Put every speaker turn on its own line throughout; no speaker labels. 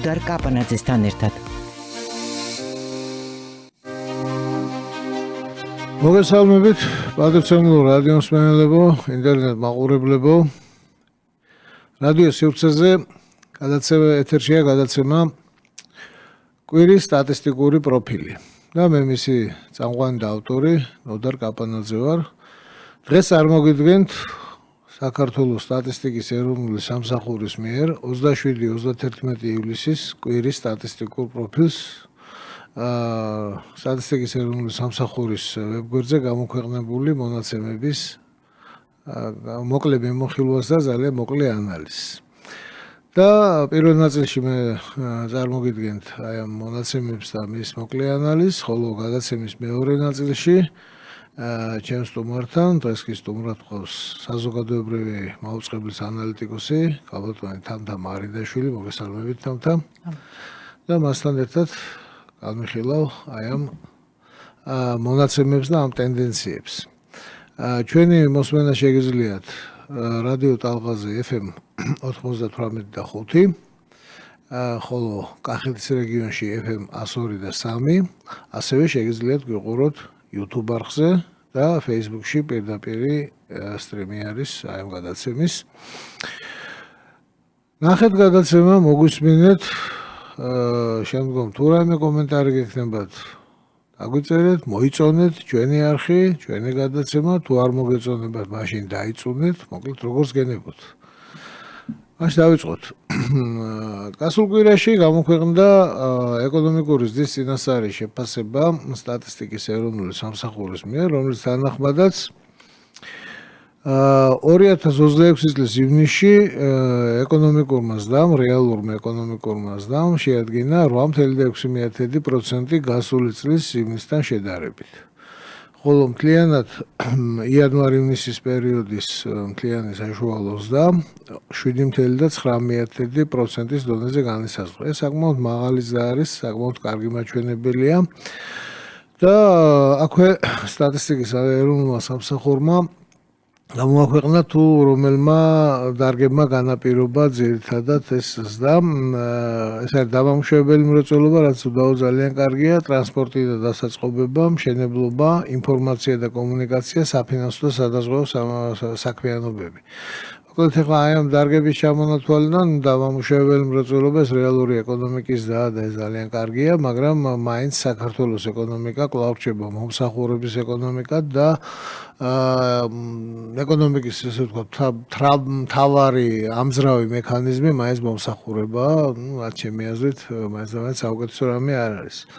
ნოდარ კაპანაძესთან ერთად.
მოგესალმებით, პატრიოტულ რადიო მსმენელებო, ინტერნეტ მაყურებლებო. რადიო სივრცეზე ეთერშია გადაცემა კვირის სტატისტიკური პროფილი. და მე მისი წამყვანი და ავტორი ნოდარ კაპანაძე ვარ. დღეს წარმოგიდგენთ საქართველოს სტატისტიკის ეროვნული სამსახურის მიერ 27-31 ივლისის კვირის სტატისტიკურ პროფილს სტატისტიკის ეროვნული სამსახურის ვებგვერდზე გამოქვეყნებული მონაცემების მოკლე მიმოხილვას და ძალიან მოკლე ანალიზს. და პირველ ნაწილში მე წარმოგიდგენთ აი ამ მონაცემებს და მის მოკლე ანალიზს, ხოლო გადაცემის მეორე ნაწილში ჩემს სტუმართან, დღეს კი სტუმრად ყავს საზოგადოებრივი მაუწყებლის ანალიტიკოსი, ქალბატონი თამთა მარიდაშვილი, მოგესალმებით თამთა. და მასთან ერთად განვიხილავ აი ამ მონაცემებს და ამ ტენდენციებს. ჩვენი მოსმენა შეგიძლიათ რადიო ტალღაზე FM 98.5, ხოლო კახეთის რეგიონში FM 102 და 3, ასევე შეგიძლიათ გვიყუროთ YouTube არხზე და Facebook-ში პირდაპირ სტრიმი არის აი ამ გადაცემის. ნახეთ გადაცემა, მოგვისმინეთ, შემდგომ თუ რაიმე კომენტარი გექნებათ, დაგვიწერეთ, მოიწონეთ ჩვენი არხი, ჩვენი გადაცემა, თუ არ მოგეწონებათ, მაშინ დაიწუნეთ, მოკლედ როგორც გენებოთ. მაშინ დავიწყოთ. გასულ კვირაში გამოქვეყნდა ეკონომიკური ზრდის წინასწარი შეფასება სტატისტიკის ეროვნული სამსახურის მიერ, რომლის თანახმადაც 2026 წლის ივნისში ეკონომიკურმა ზრდამ, რეალურმა ეკონომიკურმა ზრდამ შეადგინა 8.6% გასული წლის ივნისთან შედარებით. ხოლო მთლიანად იანვარ-ივნისის პერიოდის მთლიანი საშუალო ზრდა 7.9% დონეზე განისაზღვრა. ეს საკმაოდ მაღალი ზრდა არის, საკმაოდ კარგი მაჩვენებელია და აქვე სტატისტიკის ეროვნულმა სამსახურმა გამოაქვეყნა თუ რომელმა დარგებმა განაპირობა ძირითადად ეს ზრდა. ეს არის დამამუშავებელი მრეწველობა, რაც უდაო ძალიან კარგია, ტრანსპორტი და დასაწყობება, მშენებლობა, ინფორმაცია და კომუნიკაცია, საფინანსო და სადაზღვევო საქმიანობები. მოკლედ ახლა აი ამ დარგების ჩამონათვალიდან დამამუშავებელი მრეწველობას რეალური ეკონომიკის და ეს ძალიან კარგია, მაგრამ მაინც საქართველოს ეკონომიკა კვლავ რჩება მომსახურების ეკონომიკად და ეკონომიკის ესე ვთქვათ მთავარი ამძრავი მექანიზმი მაინც მომსახურებაა, რაც ჩემი აზრით მაინც საუკეთესო რამე არ არის.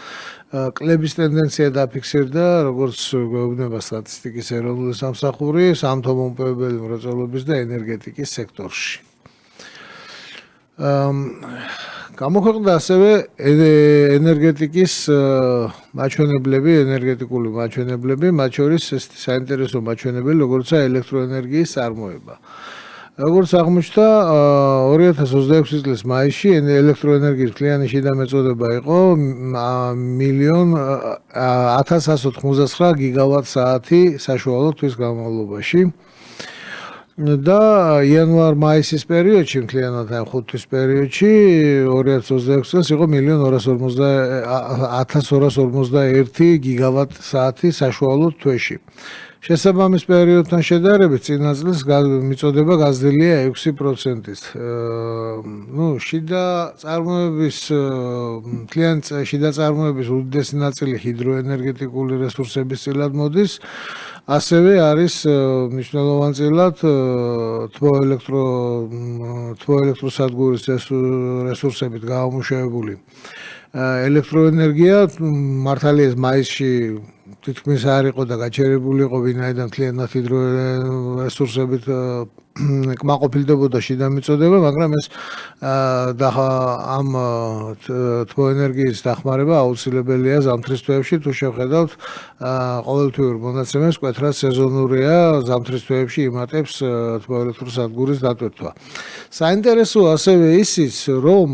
კლების ტენდენცია დაფიქსირდა, როგორც გვეუბნება სტატისტიკის ეროვნული სამსახური, სამთო-მომპოვებელი მრეწველობის და ენერგეტიკის სექტორში. გამოქვეყნდა ასევე ენერგეტიკის მაჩვენებლები, ენერგეტიკული მაჩვენებლები, მათ შორის საინტერესო მაჩვენებელი, როგორიცაა ელექტროენერგიის წარმოება. როგორც აღმოჩნდა, 2026 წლის მაისში ელექტროენერგიის მთლიანი შიდა მეწოდება იყო 1.199 გიგავატ-საათი საშუალო თვის განმავლობაში. და იანვარ-მაისის პერიოდში, მთლიანად 5 თვის პერიოდში 2026 წელს იყო 1.1251 გიგავატ-საათი საშუალო თვეში. შესაბამის პერიოდთან შედარებით წინა წლის მიწოდება გაზრდილია 6%-ით. შიდა წარმოების მთლიანი შიდა წარმოების უდიდესი ნაწილი ჰიდროენერგეტიკული რესურსების წილად მოდის. ასევე არის მნიშვნელოვანწილად თბოელექტროსადგურის რესურსებით გამომუშავებული ელექტროენერგია. მართალია ეს მაისში თითქმის არ იყო და გაჩერებული იყო, ვინაიდან მთლიანად ჰიდრორესურსებით კმაყოფილდებოდა შიდა მიწოდება, მაგრამ ეს ამ თბოენერგიის დახმარება აუცილებელია ზამთრის თვეებში. თუ შევხედავთ ყოველთვიურ მონაცემებს, მკვეთრად სეზონურია ზამთრის თვეებში იმატებს თბოელექტროსადგურის დატვირთვა. საინტერესო ასევე ისიც, რომ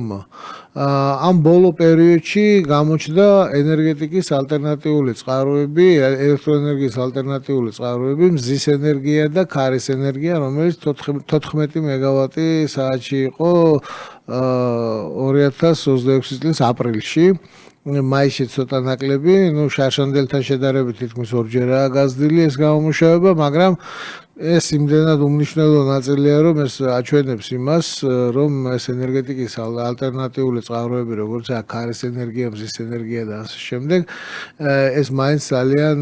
ამ ბოლო პერიოდში გამოჩნდა ენერგეტიკის ალტერნატიული წყაროები, ელექტროენერგიის ალტერნატიული წყაროები, მზის ენერგია და ქარის ენერგია, რომელიც 14 მეგავატი საათში იყო 2026 წლის აპრილში. მაისში ცოტა ნაკლები, შარშანდელთან შედარებით თითქმის ორჯერაა გაზრდილი ეს გამომუშავება, მაგრამ ეს იმდენად უმნიშვნელო ნაწილია, რომ ეს აჩვენებს იმას, რომ ეს ენერგეტიკის ალტერნატიული წყაროები, როგორიცაა ქარის ენერგია, მზის ენერგია და ასე შემდეგ, ეს მაინც ძალიან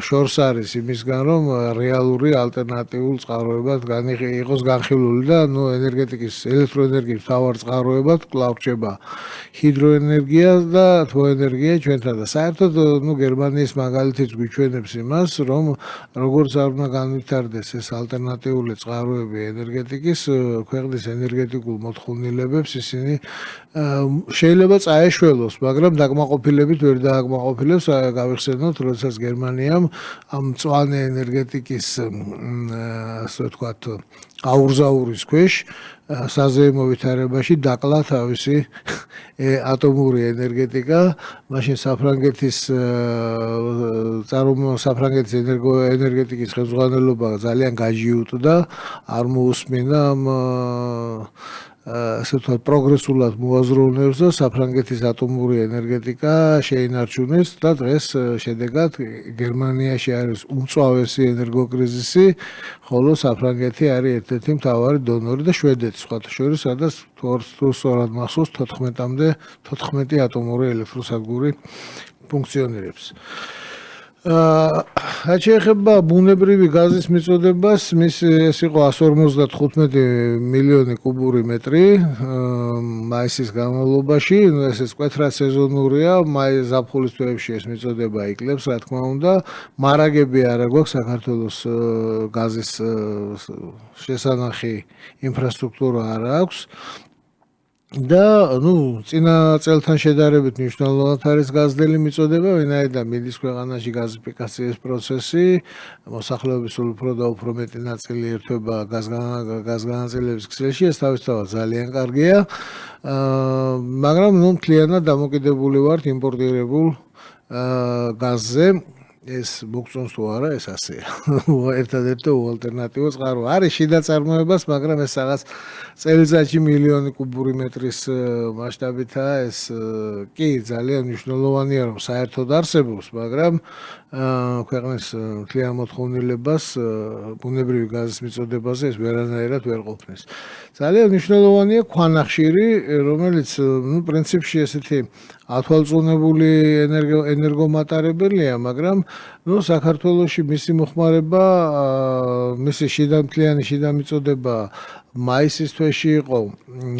შორს არის იმისგან, რომ რეალური ალტერნატიულ წყაროებად იყოს განხილული და ენერგეტიკის, ელექტროენერგიის მთავარ წყაროებად კვლავ რჩება ჰიდროენერგია და თბოენერგია ჩვენთან და საერთოდ გერმანიის მაგალითიც გვიჩვენებს იმას, რომ როგორც არ უნდა განვითარდეს ეს ალტერნატიული წყაროები ენერგეტიკის, ქვეყნის ენერგეტიკულ მოთხოვნილებებს ისინი შეიძლება წაეშველოს, მაგრამ დაკმაყოფილებით ვერ დააკმაყოფილებს. გავიხსენოთ, როდესაც გერმანიამ ამ მწვანე ენერგეტიკის ასე ვთქვათ აურზაურის ქვეშ საზეიმო ვითარებაში დაკლა თავისი ატომური ენერგეტიკა, მაშინ საფრანგეთის ენერგეტიკის ხელმძღვანელობა ძალიან გაჟიუტდა, არ მოусმინა ამ ასე ვთქვათ პროგრესულად მოაზროვნებს და საფრანგეთის ატომური ენერგეტიკა შეინარჩუნეს და დღეს შედეგად გერმანიაში არის უმწვავესი ენერგოკრიზისი, ხოლო საფრანგეთი არის ერთ-ერთი მთავარი დონორი და შვედეთი სხვათა შორის, სადაც თუ სწორად მახსოვს 14 ატომური ელექტროსადგური ფუნქციონირებს. რაც შეეხება ბუნებრივი გაზის მიწოდებას, ეს იყო 155 მილიონი კუბური მეტრი მაისის განმავლობაში, ეს მკვეთრად სეზონურია, ზაფხულის თვეებში ეს მიწოდება იკლებს, რა თქმა უნდა, მარაგები არა გვაქვს საქართველოს გაზის შესანახი ინფრასტრუქტურა არ აქვს. და წინა წელთან შედარებით მნიშვნელოვნად არის გაზრდილი მიწოდება, ვინაიდან მიდის ქვეყანაში გაზიფიკაციის პროცესი, მოსახლეობის უფრო და უფრო მეტი ნაწილი ერთვება გაზგანაწილების ქსელში, ეს თავისთავად ძალიან კარგია, მაგრამ მთლიანად დამოკიდებული ვართ იმპორტირებულ გაზზე. ეს მოგწონს თუ არა, ეს ასეა. ერთადერთი ალტერნატივა წყარო არის შიდა წარმოებას, მაგრამ ეს რაღაც წელიწადში მილიონი კუბური მეტრის მასშტაბითაა, ეს კი ძალიან მნიშვნელოვანია, რომ საერთოდ არსებობს, მაგრამ ქვეყნის მთლიან მოთხოვნილებას ბუნებრივი გაზის მიწოდებაზე ეს ვერანაირად ვერ ყოფნის. ძალიან მნიშვნელოვანია ქვანახშირი, რომელიც პრინციპში ესეთი ათვალწუნებული ენერგომატარებელია, მაგრამ საქართველოში მისი მოხმარება, მისი მთლიანი შიდა მიწოდება მაისის თვეში იყო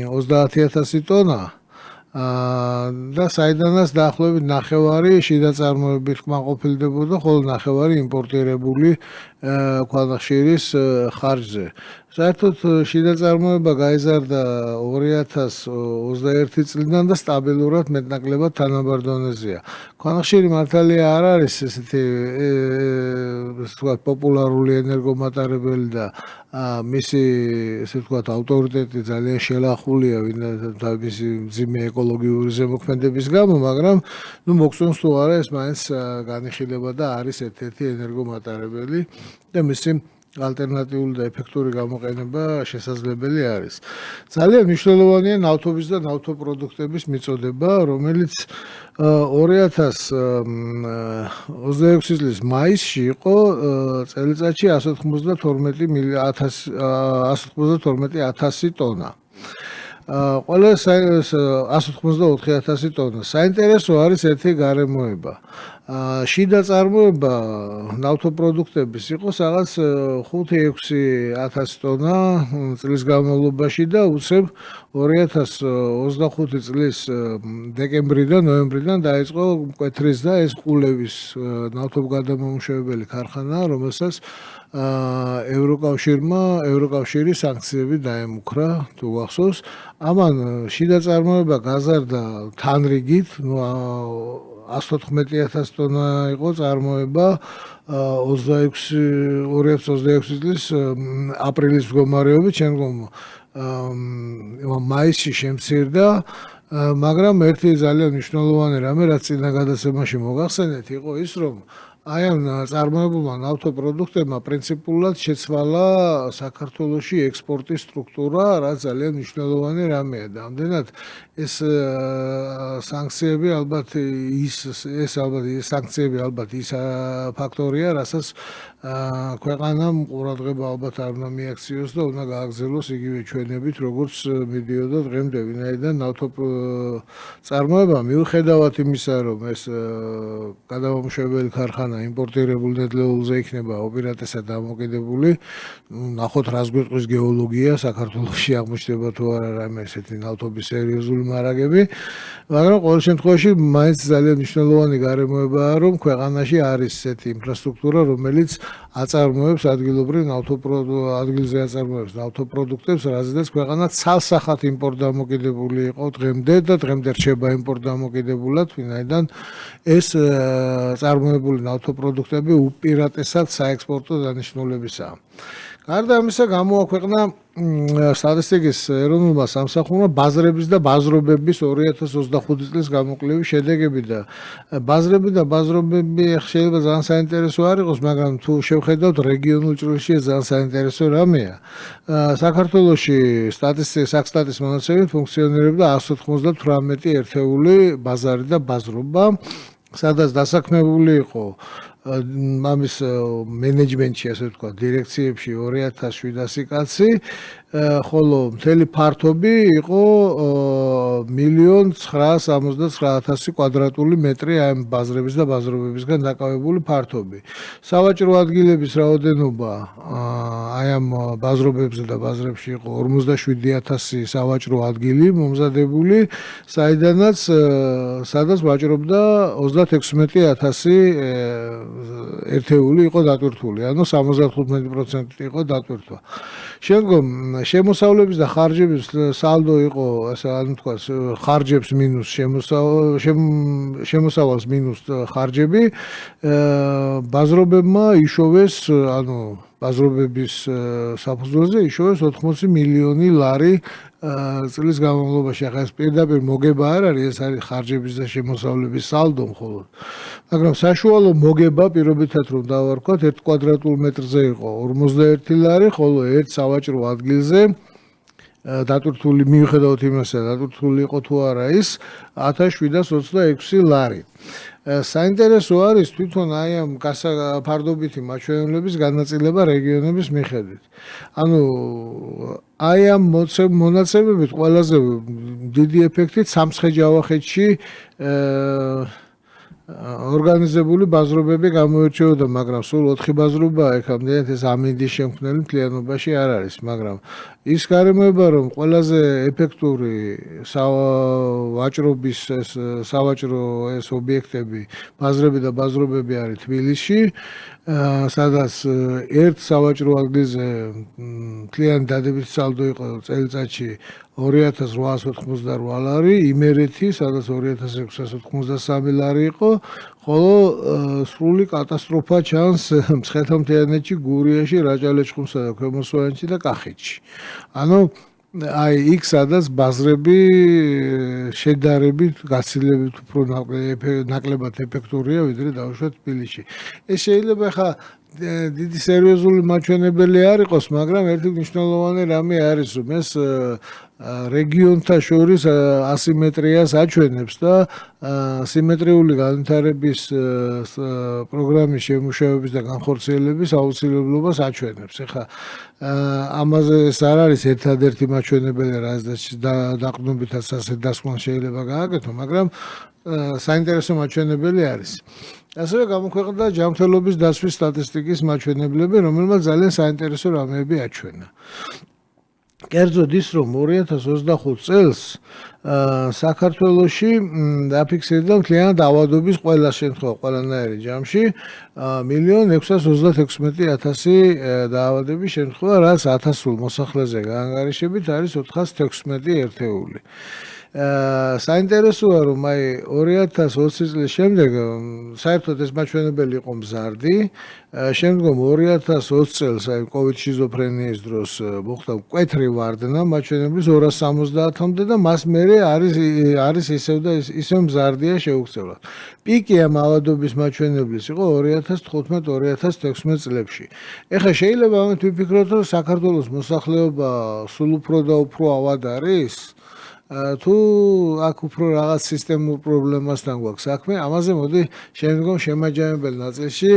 30,000 ტონა და საიდანაც დაახლოებით ნახევარი შიდა წარმოებით კმაყოფილდებოდა, ხოლო ნახევარი იმპორტირებული ქვანახშირის ხარჯზე. საერთოდ შიდა წარმოება გაიზარდა 2021 წლიდან და სტაბილურად მეტნაკლებად თანაბარ დონეზეა. ქვანახშირი მართალია არ არის ესეთი პოპულარული ენერგომატარებელი და მისი ესე ვთქვათ ავტორიტეტი ძალიან შელახულია მისი მძიმე ეკოლოგიური ზემოქმედების გამო, მაგრამ მოგწონს თუ არა ეს მაინც განიხილება და არის ერთ-ერთი ენერგომატარებელი და მისი ალტერნატიული და ეფექტური გამოყენება შესაძლებელი არის. ძალიან მნიშვნელოვანია ნავთობის და ნავთობპროდუქტების მიწოდება, რომელიც 2026 წლის მაისში იყო წელიწადში 192,000 ტონა. ყველა 184,000 ტონა. საინტერესო არის ერთი გარემოება. შიდა წარმოება ნავთობპროდუქტების იყო რაღაც 5-6,000 ტონა წლის განმავლობაში და უცებ 2025 წლის დეკემბრიდან, ნოემბრიდან დაიწყო მკვეთრის და ეს ყულევის ნავთობგადამამუშავებელი ქარხანა, რომელსაც ევროკავშირი სანქციები დაემუქრა, თუ გახსოვს. ამან შიდა წარმოება გაზარდა თანრიგით, 114,000 ტონა იყო წარმოება 2026 წლის აპრილის მდგომარეობით, შემდგომ მაისში შემცირდა მაგრამ ერთი ძალიან მნიშვნელოვანი რამე, რაც წინა გადაცემაში მოგახსენეთ, იყო ის, რომ აი ამ წარმოებულმა ნავთობპროდუქტებმა პრინციპულად შეცვალა საქართველოში ექსპორტის სტრუქტურა, რაც ძალიან მნიშვნელოვანი რამეა. და ამდენად ეს სანქციები ალბათ ის ფაქტორია, რასაც ქვეყანამ ყურადღება ალბათ არ უნდა მიაქციოს და უნდა გააგრძელოს იგივე ჩვენებით, როგორც მიდიოდა დღემდე, ვინაიდან ნავთობწარმოება მიუხედავად იმისა, რომ ეს გადამამუშავებელი ქარხანა იმპორტირებულ ნედლეულზე იქნება უპირატესად დამოკიდებული, ნახოთ რას გვეტყვის გეოლოგია, საქართველოში აღმოჩნდება თუ არა რამე ესეთი ნავთობის სერიოზული მარაგები, მაგრამ ყოველ შემთხვევაში მაინც ძალიან მნიშვნელოვანი გარემოებაა, რომ ქვეყანაში არის ესეთი ინფრასტრუქტურა, რომელიც აწარმოებს ადგილზე აწარმოებს ნავთობპროდუქტებს, რაზედაც ქვეყანა ცალსახად იმპორტ დამოკიდებული იყო დღემდე და დღემდე რჩება იმპორტ დამოკიდებულად, ვინაიდან ეს წარმოებული ნავთობპროდუქტები უპირატესად საექსპორტო დანიშნულებისაა. გარდა ამისა, გამოაქვეყნა სტატისტიკის ეროვნულმა სამსახურმა ბაზრების და ბაზრობების 2025 წლის გამოკვლევის შედეგები და ბაზრები და ბაზრობები შეიძლება ძალიან საინტერესო არ იყოს, მაგრამ თუ შევხედავთ რეგიონულ ჭრილში ძალიან საინტერესო რამეა. საქართველოში საქსტატის მონაცემებით ფუნქციონირებდა 198 ერთეული ბაზარი და ბაზრობა, სადაც დასაქმებული იყო ამის მენეჯმენტში, ასე ვთქვათ, დირექციებში 2700 კაცი, ხოლო მთელი ფართობი იყო 1,969,000 კვადრატული მეტრი ამ ბაზრების და ბაზრობებისგან დაკავებული ფართობი. სავაჭრო ადგილების რაოდენობა აი ამ ბაზრობებზე და ბაზრებში იყო 47,000 სავაჭრო ადგილი მომზადებული, სადაც ვაჭრობდა 36,000 ერთეული იყო დატვირთული, ანუ 75% იყო დატვირთვა. შემდგომ შემოსავლების და ხარჯების სალდო იყო, ანუ თქვა, ხარჯებს მინუს შემოსავალს მინუს ხარჯები, ბაზრობებმა იშოვეს, ანუ ბაზრობების საფუძველზე იშოვეს 80 მილიონი ლარი წლის განმავლობაში. ახლა ეს პირდაპირ მოგება არ არის, ეს არის ხარჯების და შემოსავლების სალდო მხოლოდ. მაგრამ საშუალო მოგება პირობითად რომ დავარქვათ, 1 კვადრატულ მეტრზე იყო 51 ლარი, ხოლო ერთ სავაჭრო ადგილზე დატვირთული მიუხედავად იმისა, დატვირთული იყო თუ არა ის 1726 ლარი. საინტერესო არის თვითონ აი ამ ფარდობითი მაჩვენებლების განაწილება რეგიონების მიხედვით. ანუ აი ამ მონაცემებით ყველაზე დიდი ეფექტით სამცხე-ჯავახეთში ორგანიზებული ბაზრობები გამოირჩეოდა, მაგრამ სულ 4 ბაზრობაა, ამდენად ეს ამინდის შემქმნელი მთლიანობაში არ არის, მაგრამ ის გარემოება, რომ ყველაზე ეფექტური ვაჭრობის სავაჭრო ეს ობიექტები, ბაზრები და ბაზრობები არის თბილისში, სადაც ერთ სავაჭრო ადგილზე მთლიანი დადებითი სალდო იყო წელიწადში 2888 ლარი, იმერეთი, სადაც 2683 ლარი იყო, ხოლო სრული კატასტროფა ჩანს მცხეთა-მთიანეთში, გურიაში, რაჭა-ლეჩხუმსა და ქვემო სვანეთში და კახეთში. ანუ აი იქ სადაც ბაზრები შედარებით გაცილებით უფრო ნაკლებად ეფექტურია, ვიდრე დავუშვათ თბილისში. ეს შეიძლება ხა დიდი სერიოზული მაჩვენებელი არ იყოს, მაგრამ ერთი მნიშვნელოვანი რამე არის, რომ ეს რეგიონთა შორის ასიმეტრიას აჩვენებს და სიმეტრიული განვითარების პროგრამის შემუშავების და განხორციელების აუცილებლობას აჩვენებს. ეხლა ამაზე ეს არ არის ერთადერთი მაჩვენებელი, რაც დაყრდნობითაც ასე დასკვნა შეიძლება გააკეთო, მაგრამ საინტერესო მაჩვენებელი არის. ასევე გამოქვეყნდა ჯანმრთელობის დაცვის სტატისტიკის მაჩვენებლები, რომელმაც ძალიან საინტერესო რამეები აჩვენა. კერძოდ ის, რომ 2025 წელს საქართველოში დაფიქსირდა მთლიანად ავადობის ყველა შემთხვევა, ყველანაირი ჯამში 1,636,000 დაავადების შემთხვევა, რაც 1000 მოსახლეზე გაანგარიშებით არის 416 ერთეული. საინტერესოა რომ აი 2020 წლის შემდეგ საერთოდ ეს მაჩვენებელი იყო მზარდი, შემდგომ 2020 წელს აი COVID შიზოფრენიის დროს მოხდა მკვეთრი ვარდნა მაჩვენებლის 270-მდე და მას მერე არის ისევ და ისევ მზარდია შეუქცევლად. პიკი ამ ავადობის მაჩვენებლის იყო 2015-2016 წლებში. ეხლა შეიძლება ამით ვიფიქროთ, რომ საქართველოს მოსახლეობა სულ უფრო და უფრო ავად არის? თუ აქ უფრო რაღაც სისტემურ პრობლემასთან გვაქვს საქმე, ამაზე მოდი შემდგომ შემაჯამებელ ნაწილში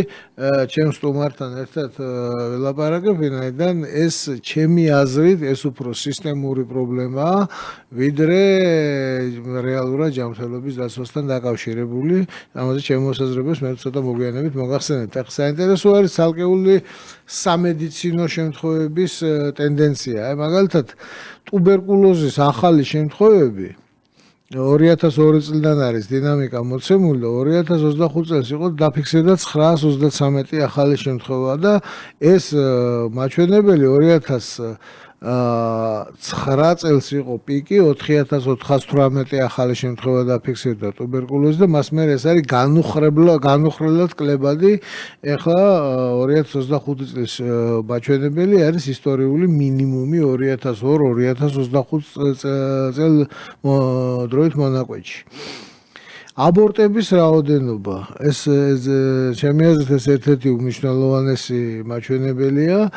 ჩემ სტუმართან ერთად ველაპარაკებ, ვინაიდან ეს ჩემი აზრით ეს უფრო სისტემური პრობლემაა, ვიდრე რეალურად ჯანმრთელობის დაცვასთან დაკავშირებული. ამაზე ჩემ მოსაზრებას მე ცოტა მოგვიანებით მოგახსენებთ. ახლა საინტერესო არის ცალკეული სამედიცინო შემთხვევების ტენდენცია. აი მაგალითად ტუბერკულოზის ახალი შემთხვევები 2002 წლიდან არის დინამიკა მოცემული და 2025 წელს იყო დაფიქსირდა 933 ახალი შემთხვევა და ეს მაჩვენებელი 2009 წელს იყო პიკი 4418 ახალი შემთხვევა დაფიქსირდა ტუბერკულოზი და მას მერე ეს არის განუხრელად კლებადი. ეხლა 2025 წლის მაჩვენებელი არის ისტორიული მინიმუმი 2002-2025 წელ დროით მონაკვეთში. აბორტების რაოდენობა ეს ჩემი აზრით ეს ერთ-ერთი უმნიშვნელოვანესი მაჩვენებელია.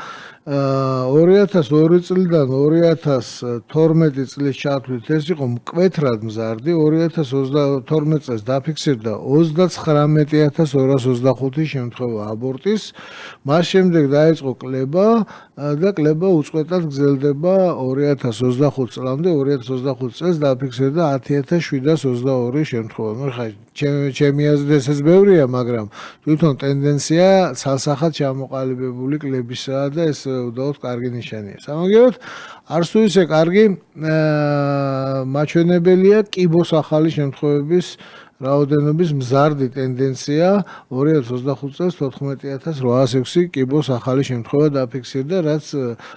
2002 წლიდან 2012 წლის ჩათვლით ეს იყო მკვეთრად მზარდი. 2022 წელს დაფიქსირდა 39225 შემთხვევა აბორტის. მას შემდეგ დაიწყო კლება და კლება უწყვეტად გრძელდება 2025 წლამდე. 2025 წელს დაფიქსირდა 10722 შემთხვევა. ხა ჩემი აზრით ესეც ბევრია, მაგრამ თვითონ ტენდენცია ცალსახად ჩამოყალიბებული კლებისაა და ეს უდაოდ კარგი ნიშანია. სამაგიეროდ არც თუ ისე კარგი მაჩვენებელია კიბოს ახალი შემთხვევების რაოდენობის მზარდი ტენდენცია. 2025 წელს 14806 კიბოს ახალი შემთხვევა დაფიქსირდა, რაც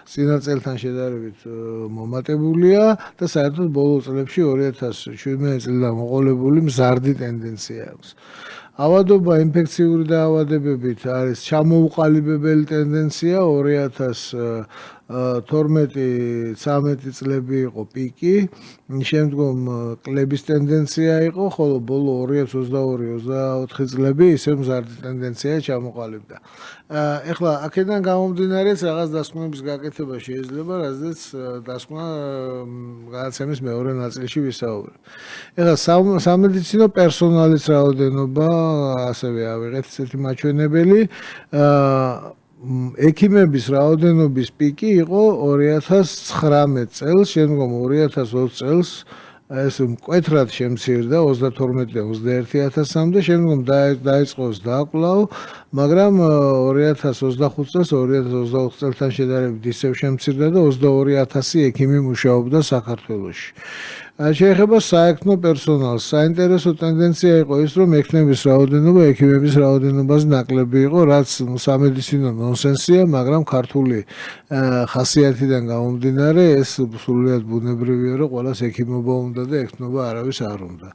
წინა წელთან შედარებით მომატებულია და საერთოდ ბოლო წლებში 2017 წლიდან მოყოლებული მზარდი ტენდენცია აქვს. ავადობა ინფექციური დაავადებებით არის ჩამოუყალიბებელი ტენდენცია. 2012-13 წლები იყო პიკი, შემდგომ კლების ტენდენცია იყო, ხოლო ბოლო 2022-24 წლები ისევ მზარდი ტენდენცია ჩამოყალიბდა. ეხლა აქედან გამომდინარეც რაღაც დასკვნების გაკეთება შეიძლება, რაზეც დასკვნა გადაცემის მეორე ნაწილში ვისაუბრებ. ეხლა სამედიცინო პერსონალის რაოდენობა ასევე ავიღეთ ესეთი მაჩვენებელი. ექიმების რაოდენობის პიკი იყო 2019 წელს, შემდგომ 2020 წელს ეს მკვეთრად შემცირდა 32-დან 21000-მდე, შემდგომ დაიწყო დააკლავ, მაგრამ 2025 წელს 2024 წელთან შედარებით ისევ შემცირდა და 22000 ექიმი მუშაობდა საქართველოში. შეეხება საექნო პერსონალს. საინტერესო ტენდენცია იყო ის, რომ ექნების რაოდენობა ექიმების რაოდენობაზე ნაკლები იყო, რაც სამედიცინო ნონსენსია, მაგრამ ქართული ხასიათიდან გამომდინარე ეს სრულიად ბუნებრივია, რომ ყველას ექიმობა უნდა და ექნობა არავის არ უნდა.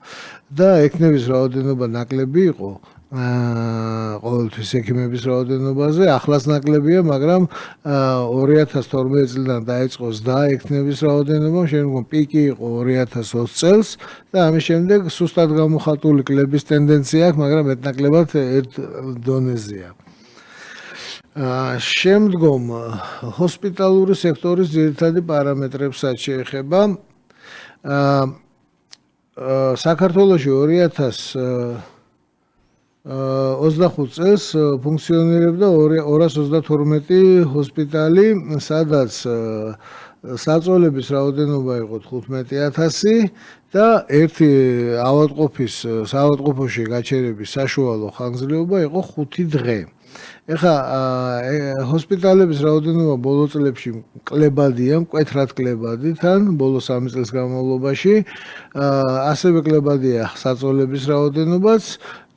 და ექნების რაოდენობა ნაკლები იყო ყოველთვის ექიმების რაოდენობაზე, ახლაც ნაკლებია, მაგრამ 2012 წლიდან დაიწყო ზრდა ექიმების რაოდენობა, შემდგომ პიკი იყო 2020 წელს და ამის შემდეგ სუსტად გამოხატული კლების ტენდენცია აქვს, მაგრამ მეტნაკლებად ერთ დონეზეა. შემდგომ ჰოსპიტალური სექტორის ძირითადი პარამეტრებსაც შეეხება. საქართველოში 2025 წელს ფუნქციონირებდა 232 ჰოსპიტალი, სადაც საწოლების რაოდენობა იყო 15000 და ერთი ავადმყოფოში გაჩერების საშუალო ხანგრძლივობა იყო 5 დღე. ეხლა ჰოსპიტალების რაოდენობა ბოლო წლებში კლებადია, მკვეთრად კლებადი თან ბოლო 3 წლის განმავლობაში, ასევე კლებადია საწოლების რაოდენობაც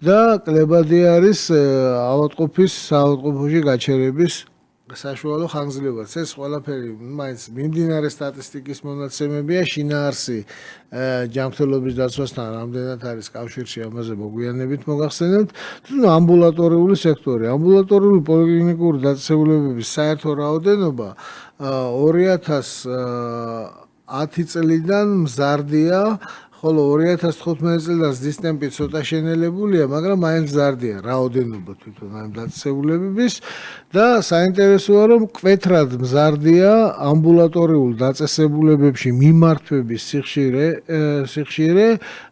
და კლებადი არის ავადმყოფის საავადმყოფოში გაჩერების საშუალო ხანგრძლივად. ეს ყველაფერი მაინც მიმდინარე სტატისტიკის მონაცემებია, შინაარსი ჯანმრთელობის დაცვასთან რამდენად არის კავშირში ამაზე მოგვიანებით მოგახსენებთ. ამბულატორიული სექტორი, ამბულატორიული პოლიკლინიკური დაწესებულებების საერთო რაოდენობა 2010 წლიდან მზარდია, ხოლო 2015 წლიდან ზრდის ტემპი ცოტა შენელებულია, მაგრამ მაინც მზარდია რაოდენობა თვითონ ამ დაწესებულებების და საინტერესოა რომ მკვეთრად მზარდია ამბულატორიულ დაწესებულებებში მიმართვების სიხშირე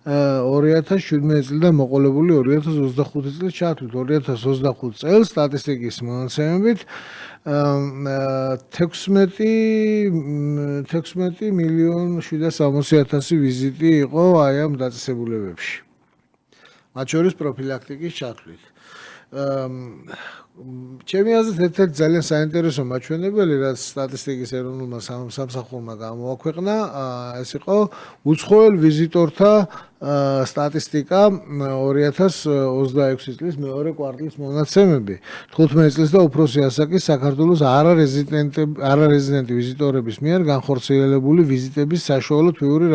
2017 წლიდან მოყოლებული 2025 წლის ჩათვლით. 2025 წელს სტატისტიკის მონაცემებით 16,760,000 ვიზიტი იყო აი ამ დაწესებულებებში. მათ შორის პროფილაქტიკის ჩათვლით. ჩემი აზრით ერთ-ერთი ძალიან საინტერესო მაჩვენებელი, რაც სტატისტიკის ეროვნულმა სამსახურმა გამოაქვეყნა, ეს იყო უცხოელ ვიზიტორთა სტატისტიკა 2026 წლის მეორე კვარტლის მონაცემები. 15 წლის და უფროსი ასაკის საქართველოს არარეზიდენტი ვიზიტორების მიერ განხორციელებული ვიზიტების საშუალო თვიური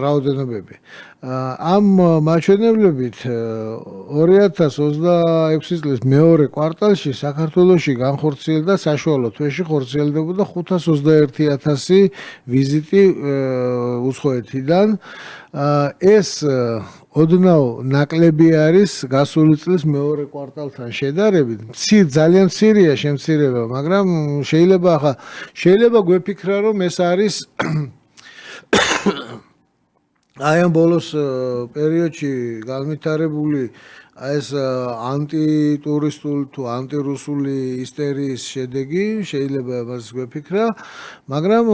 რაოდენობები. ამ მაჩვენებლებით 2026 წლის მეორე კვარტალში საქართველოში განხორციელდა საშუალო თვეში ხორციელდებოდა 521,000 ვიზიტი უცხოეთიდან. ეს ოდნავ ნაკლები არის გასული წლის მეორე კვარტალთან შედარებით. ძალიან მცირეა შემცირება, მაგრამ შეიძლება გვეფიქრა რომ ეს არის აი ამ ბოლოს პერიოდში განვითარებული ეს ანტიტურისტული თუ ანტირუსული ისტერიის შედეგი, შეიძლება მას გვეფიქრა, მაგრამ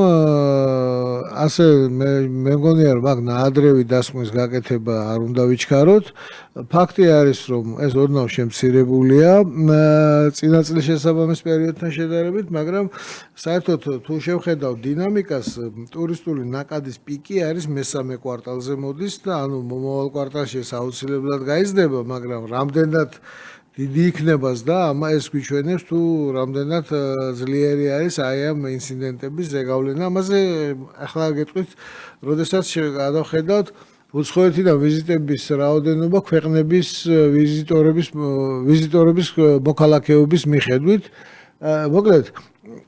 ასე მე მგონია რომ მაგ ნაადრევი დასკვნის გაკეთება არ უნდა ვიჩქაროთ. ფაქტი არის რომ ეს ოდნავ შემცირებულია წინა წლის შესაბამის პერიოდთან შედარებით, მაგრამ საერთოდ თუ შევხედავ დინამიკას, ტურისტული ნაკადის პიკი არის მესამე კვარტალზე მოდის და ანუ მომავალ კვარტალში ეს აუცილებლად გაიზრდება, მაგრამ რამდენად დიდი იქნებას და ეს გვიჩვენებს თუ რამდენად ძლიერი არის აი ამ ინციდენტების ზეგავლენა. ამაზე ახლა გეტყვით, როდესაც გადავხედავთ უცხოეთიდან ვიზიტების რაოდენობა ქვეყნების ვიზიტორების მოქალაქეობის მიხედვით. მოკლედ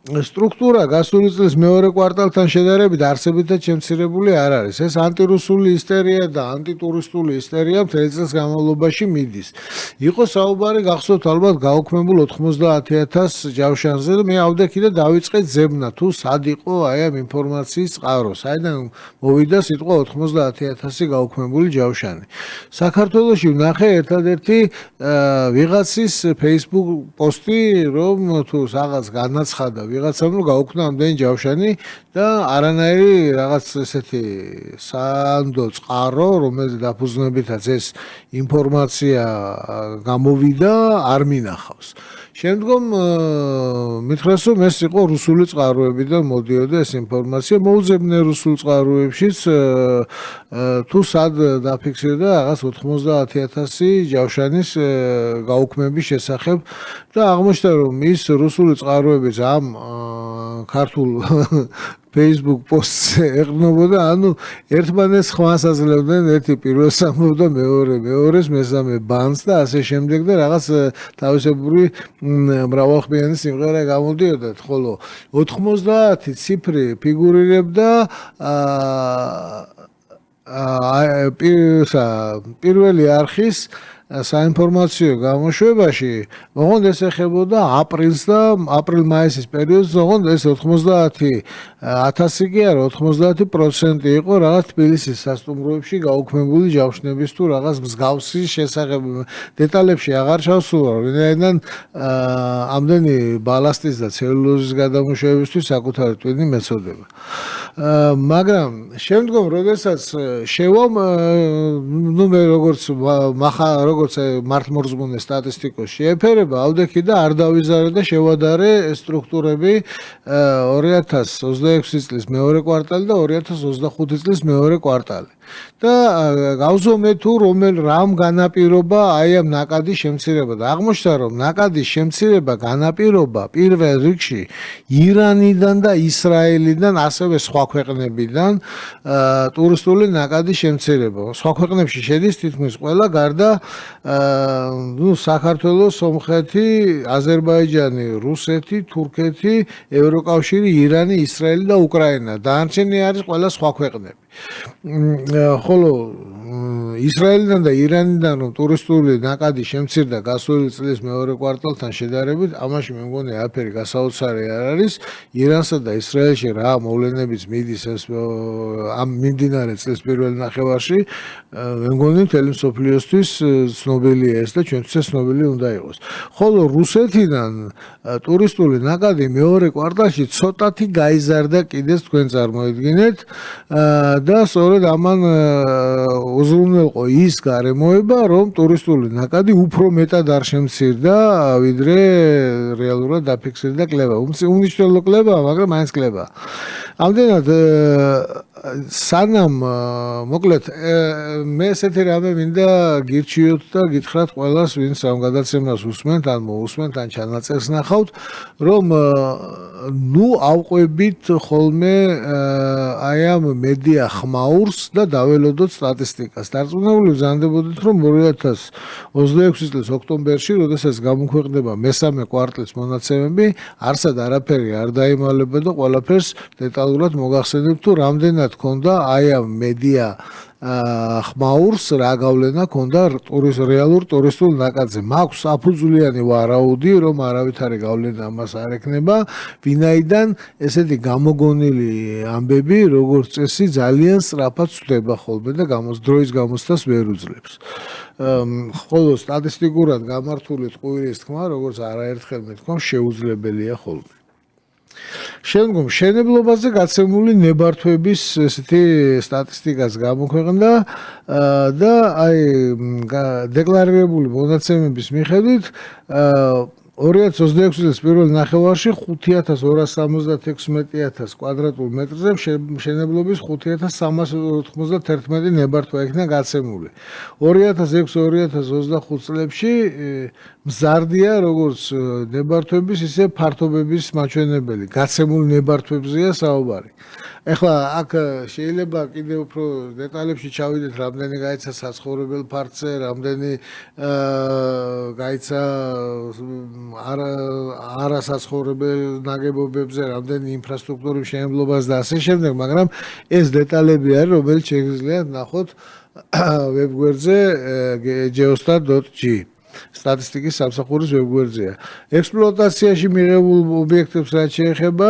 სტრუქტურა გასული წლის მეორე კვარტალთან შედარებით არსებითად შემცირებული არ არის. ეს ანტირუსული ისტერია და ანტიტურისტული ისტერია მთელი წლის განმავლობაში მიდის. იყო საუბარი გახსოვთ ალბათ გაუქმებულ 90,000 ჯავშანზე და მე ავდექი და დავიწყე ძებნა თუ სად იყო აი ამ ინფორმაციის წყარო. საიდან მოვიდა სიტყვა 90,000 გაუქმებული ჯავშანი. საქართველოში ვნახე ერთადერთი ვიღაცის Facebook პოსტი, რომ თუ რაღაც განაცხადა ვიღაცამ რომ გაუქმდა ამდენი ჯავშანი და არანაირი რაღაც ესეთი სანდო წყარო, რომელზეც დაფუძნებითაც ეს ინფორმაცია გამოვიდა, არ მინახავს. შემდგომ მითხრას რომ ეს იყო რუსული წყაროებიდან მოდიოდა ეს ინფორმაცია, მოუძებნე რუსულ წყაროებშიც თუ სად დაფიქსირდა რაღაც 90,000 ჯავშანის გაუქმების შესახებ და აღმოჩნდა რომ ის რუსული წყაროებიც ამ ქართულ Facebook პოსტზე ეყრდნობოდა, ანუ ერთმანეთს ხმას აძლევდნენ, ერთი პირველს ამბობდა, მეორეს მესამე ბანს და ასე შემდეგ და რაღაც თავისებური მრავალხმიანი სიმღერა გამოდიოდა, ხოლო 90 ციფრი ფიგურირებდა პირველი არხის საინფორმაციო გამოშვებაში, ოღონდ ეს ეხებოდა აპრილს და აპრილ-მაისის პერიოდს, ოღონდ ეს 90,000 კი არა, 90% იყო რაღაც თბილისის სასტუმროებში გაუქმებული ჯავშნების თუ რაღაც მსგავსი შესახებ დეტალებში აღარ ჩავსულა, ვინაიდან ამდენი ბალასტის და ცელულოზის გადამუშავებისთვის საკუთარი ტვინი მეწოდება. მაგრამ შემდგომ როდესაც შევამ ნუ მე როგორც მართლმორწმუნე სტატისტიკოს შეეფერება ავდექი და არ დავიზარე და შევადარე სტრუქტურები 2026 წლის მეორე კვარტალი და 2025 წლის მეორე კვარტალი და გავზომე თუ რამ განაპირობა აი ამ ნაკადის შემცირება და აღმოჩნდა რომ ნაკადის შემცირება განაპირობა პირველ რიგში ირანიდან და ისრაელიდან ასევე სხვა ქვეყნებიდან ტურისტული ნაკადის შემცირება. სხვა ქვეყნებში შედის თითქმის ყველა გარდა საქართველოს, სომხეთი, აზერბაიჯანი, რუსეთი, თურქეთი, ევროკავშირი, ირანი, ისრაელი და უკრაინა. დანარჩენი არის ყველა სხვა ქვეყნები. ხოლო ისრაელიდან და ირანიდან რომ ტურისტული ნაკადი შემცირდა გასული წლის მეორე კვარტალთან შედარებით, ამაში მე მგონი არაფერი გასაოცარი არ არის. ირანსა და ისრაელში რა მოვლენებიც მიდის ამ მიმდინარე წლის პირველ ნახევარში, მე მგონი მთელი მსოფლიოსთვის ცნობილია ეს და ჩვენთვისაც ცნობილი უნდა იყოს. ხოლო რუსეთიდან ტურისტული ნაკადი მეორე კვარტალში ცოტათი გაიზარდა კიდეც თქვენ წარმოედგინეთ და სწორედ ამან უზრუნველყო ის გარემოება, რომ ტურისტული ნაკადი უფრო მეტად არ შემცირდა, ვიდრე რეალურად დაფიქსირდა კლება. უმნიშვნელო კლებაა, მაგრამ მაინც კლება. ამდენად სანამ მოკლედ მე ესეთი რამე მინდა გირჩიოთ და გითხრათ ყველას, ვინც ამ გადაცემას უსმენთ, ან მოусმენთ, ან ჩანაწერს ნახავთ, რომ ნუ ავყვებით ხოლმე აი ამ მედია ხმაურს და დაველოდოთ სტატისტიკას. დარწმუნებული ვზანდებოდით, რომ 2026 წლის ოქტომბერში, როდესაც გამოქვეყნდება მესამე კვარტლის მონაცემები, არსად არაფერი არ დაიმალება და ყველაფერს დეტალურად მოგახსენებთ, თუ რამდენად ქონდა აი ამ მედია ხმაურს რა გავლენა ქონდა რეალურ ტურისტულ ნაკადზე. მაქვს საფუძვლიანი ვარაუდი, რომ არავითარი გავლენა ამას არ ექნება, ვინაიდან ესეთი გამოგონილი ამბები, როგორც წესი, ძალიან სწრაფად ცვლიება ხოლმე და დროის გამოცდას ვერ უძლებს. ხოლო სტატისტიკურად გამართული ტყუილის თქმა, როგორც არაერთხელ მეთქვა, შეუძლებელია ხოლმე. შემდგომ მშენებლობაზე გაცემული ნებართვების ესეთი სტატისტიკას გამოქვეყნდა და აი დეკლარირებული მონაცემების მიხედვით 2026 წლის პირველ ნახევარში 5276.000 კვადრატულ მეტრზე მშენებლობის 5391 ნებართვა იქნა გაცემული. 2006-2025 წლებში მზარდია როგორც ნებართვების, ისე ფართობების მაჩვენებელი. გაცემულ ნებართვებზეა საუბარი. ეხლა აქ შეიძლება კიდევ უფრო დეტალებში ჩავიდეთ, რამდენი გაიცა საცხოვრებელ ფართზე, რამდენი გაიცა არასაცხოვრებელ ნაგებობებზე, რამდენი ინფრასტრუქტურის მშენებლობას და ასე შემდეგ, მაგრამ ეს დეტალები არის, რომელიც შეგიძლიათ ნახოთ ვებგვერდზე geostat.g. სტატისტიკის სამსახურის ვებგვერდზეა. ექსპლუატაციაში მიღებულ ობიექტებს რაც შეეხება,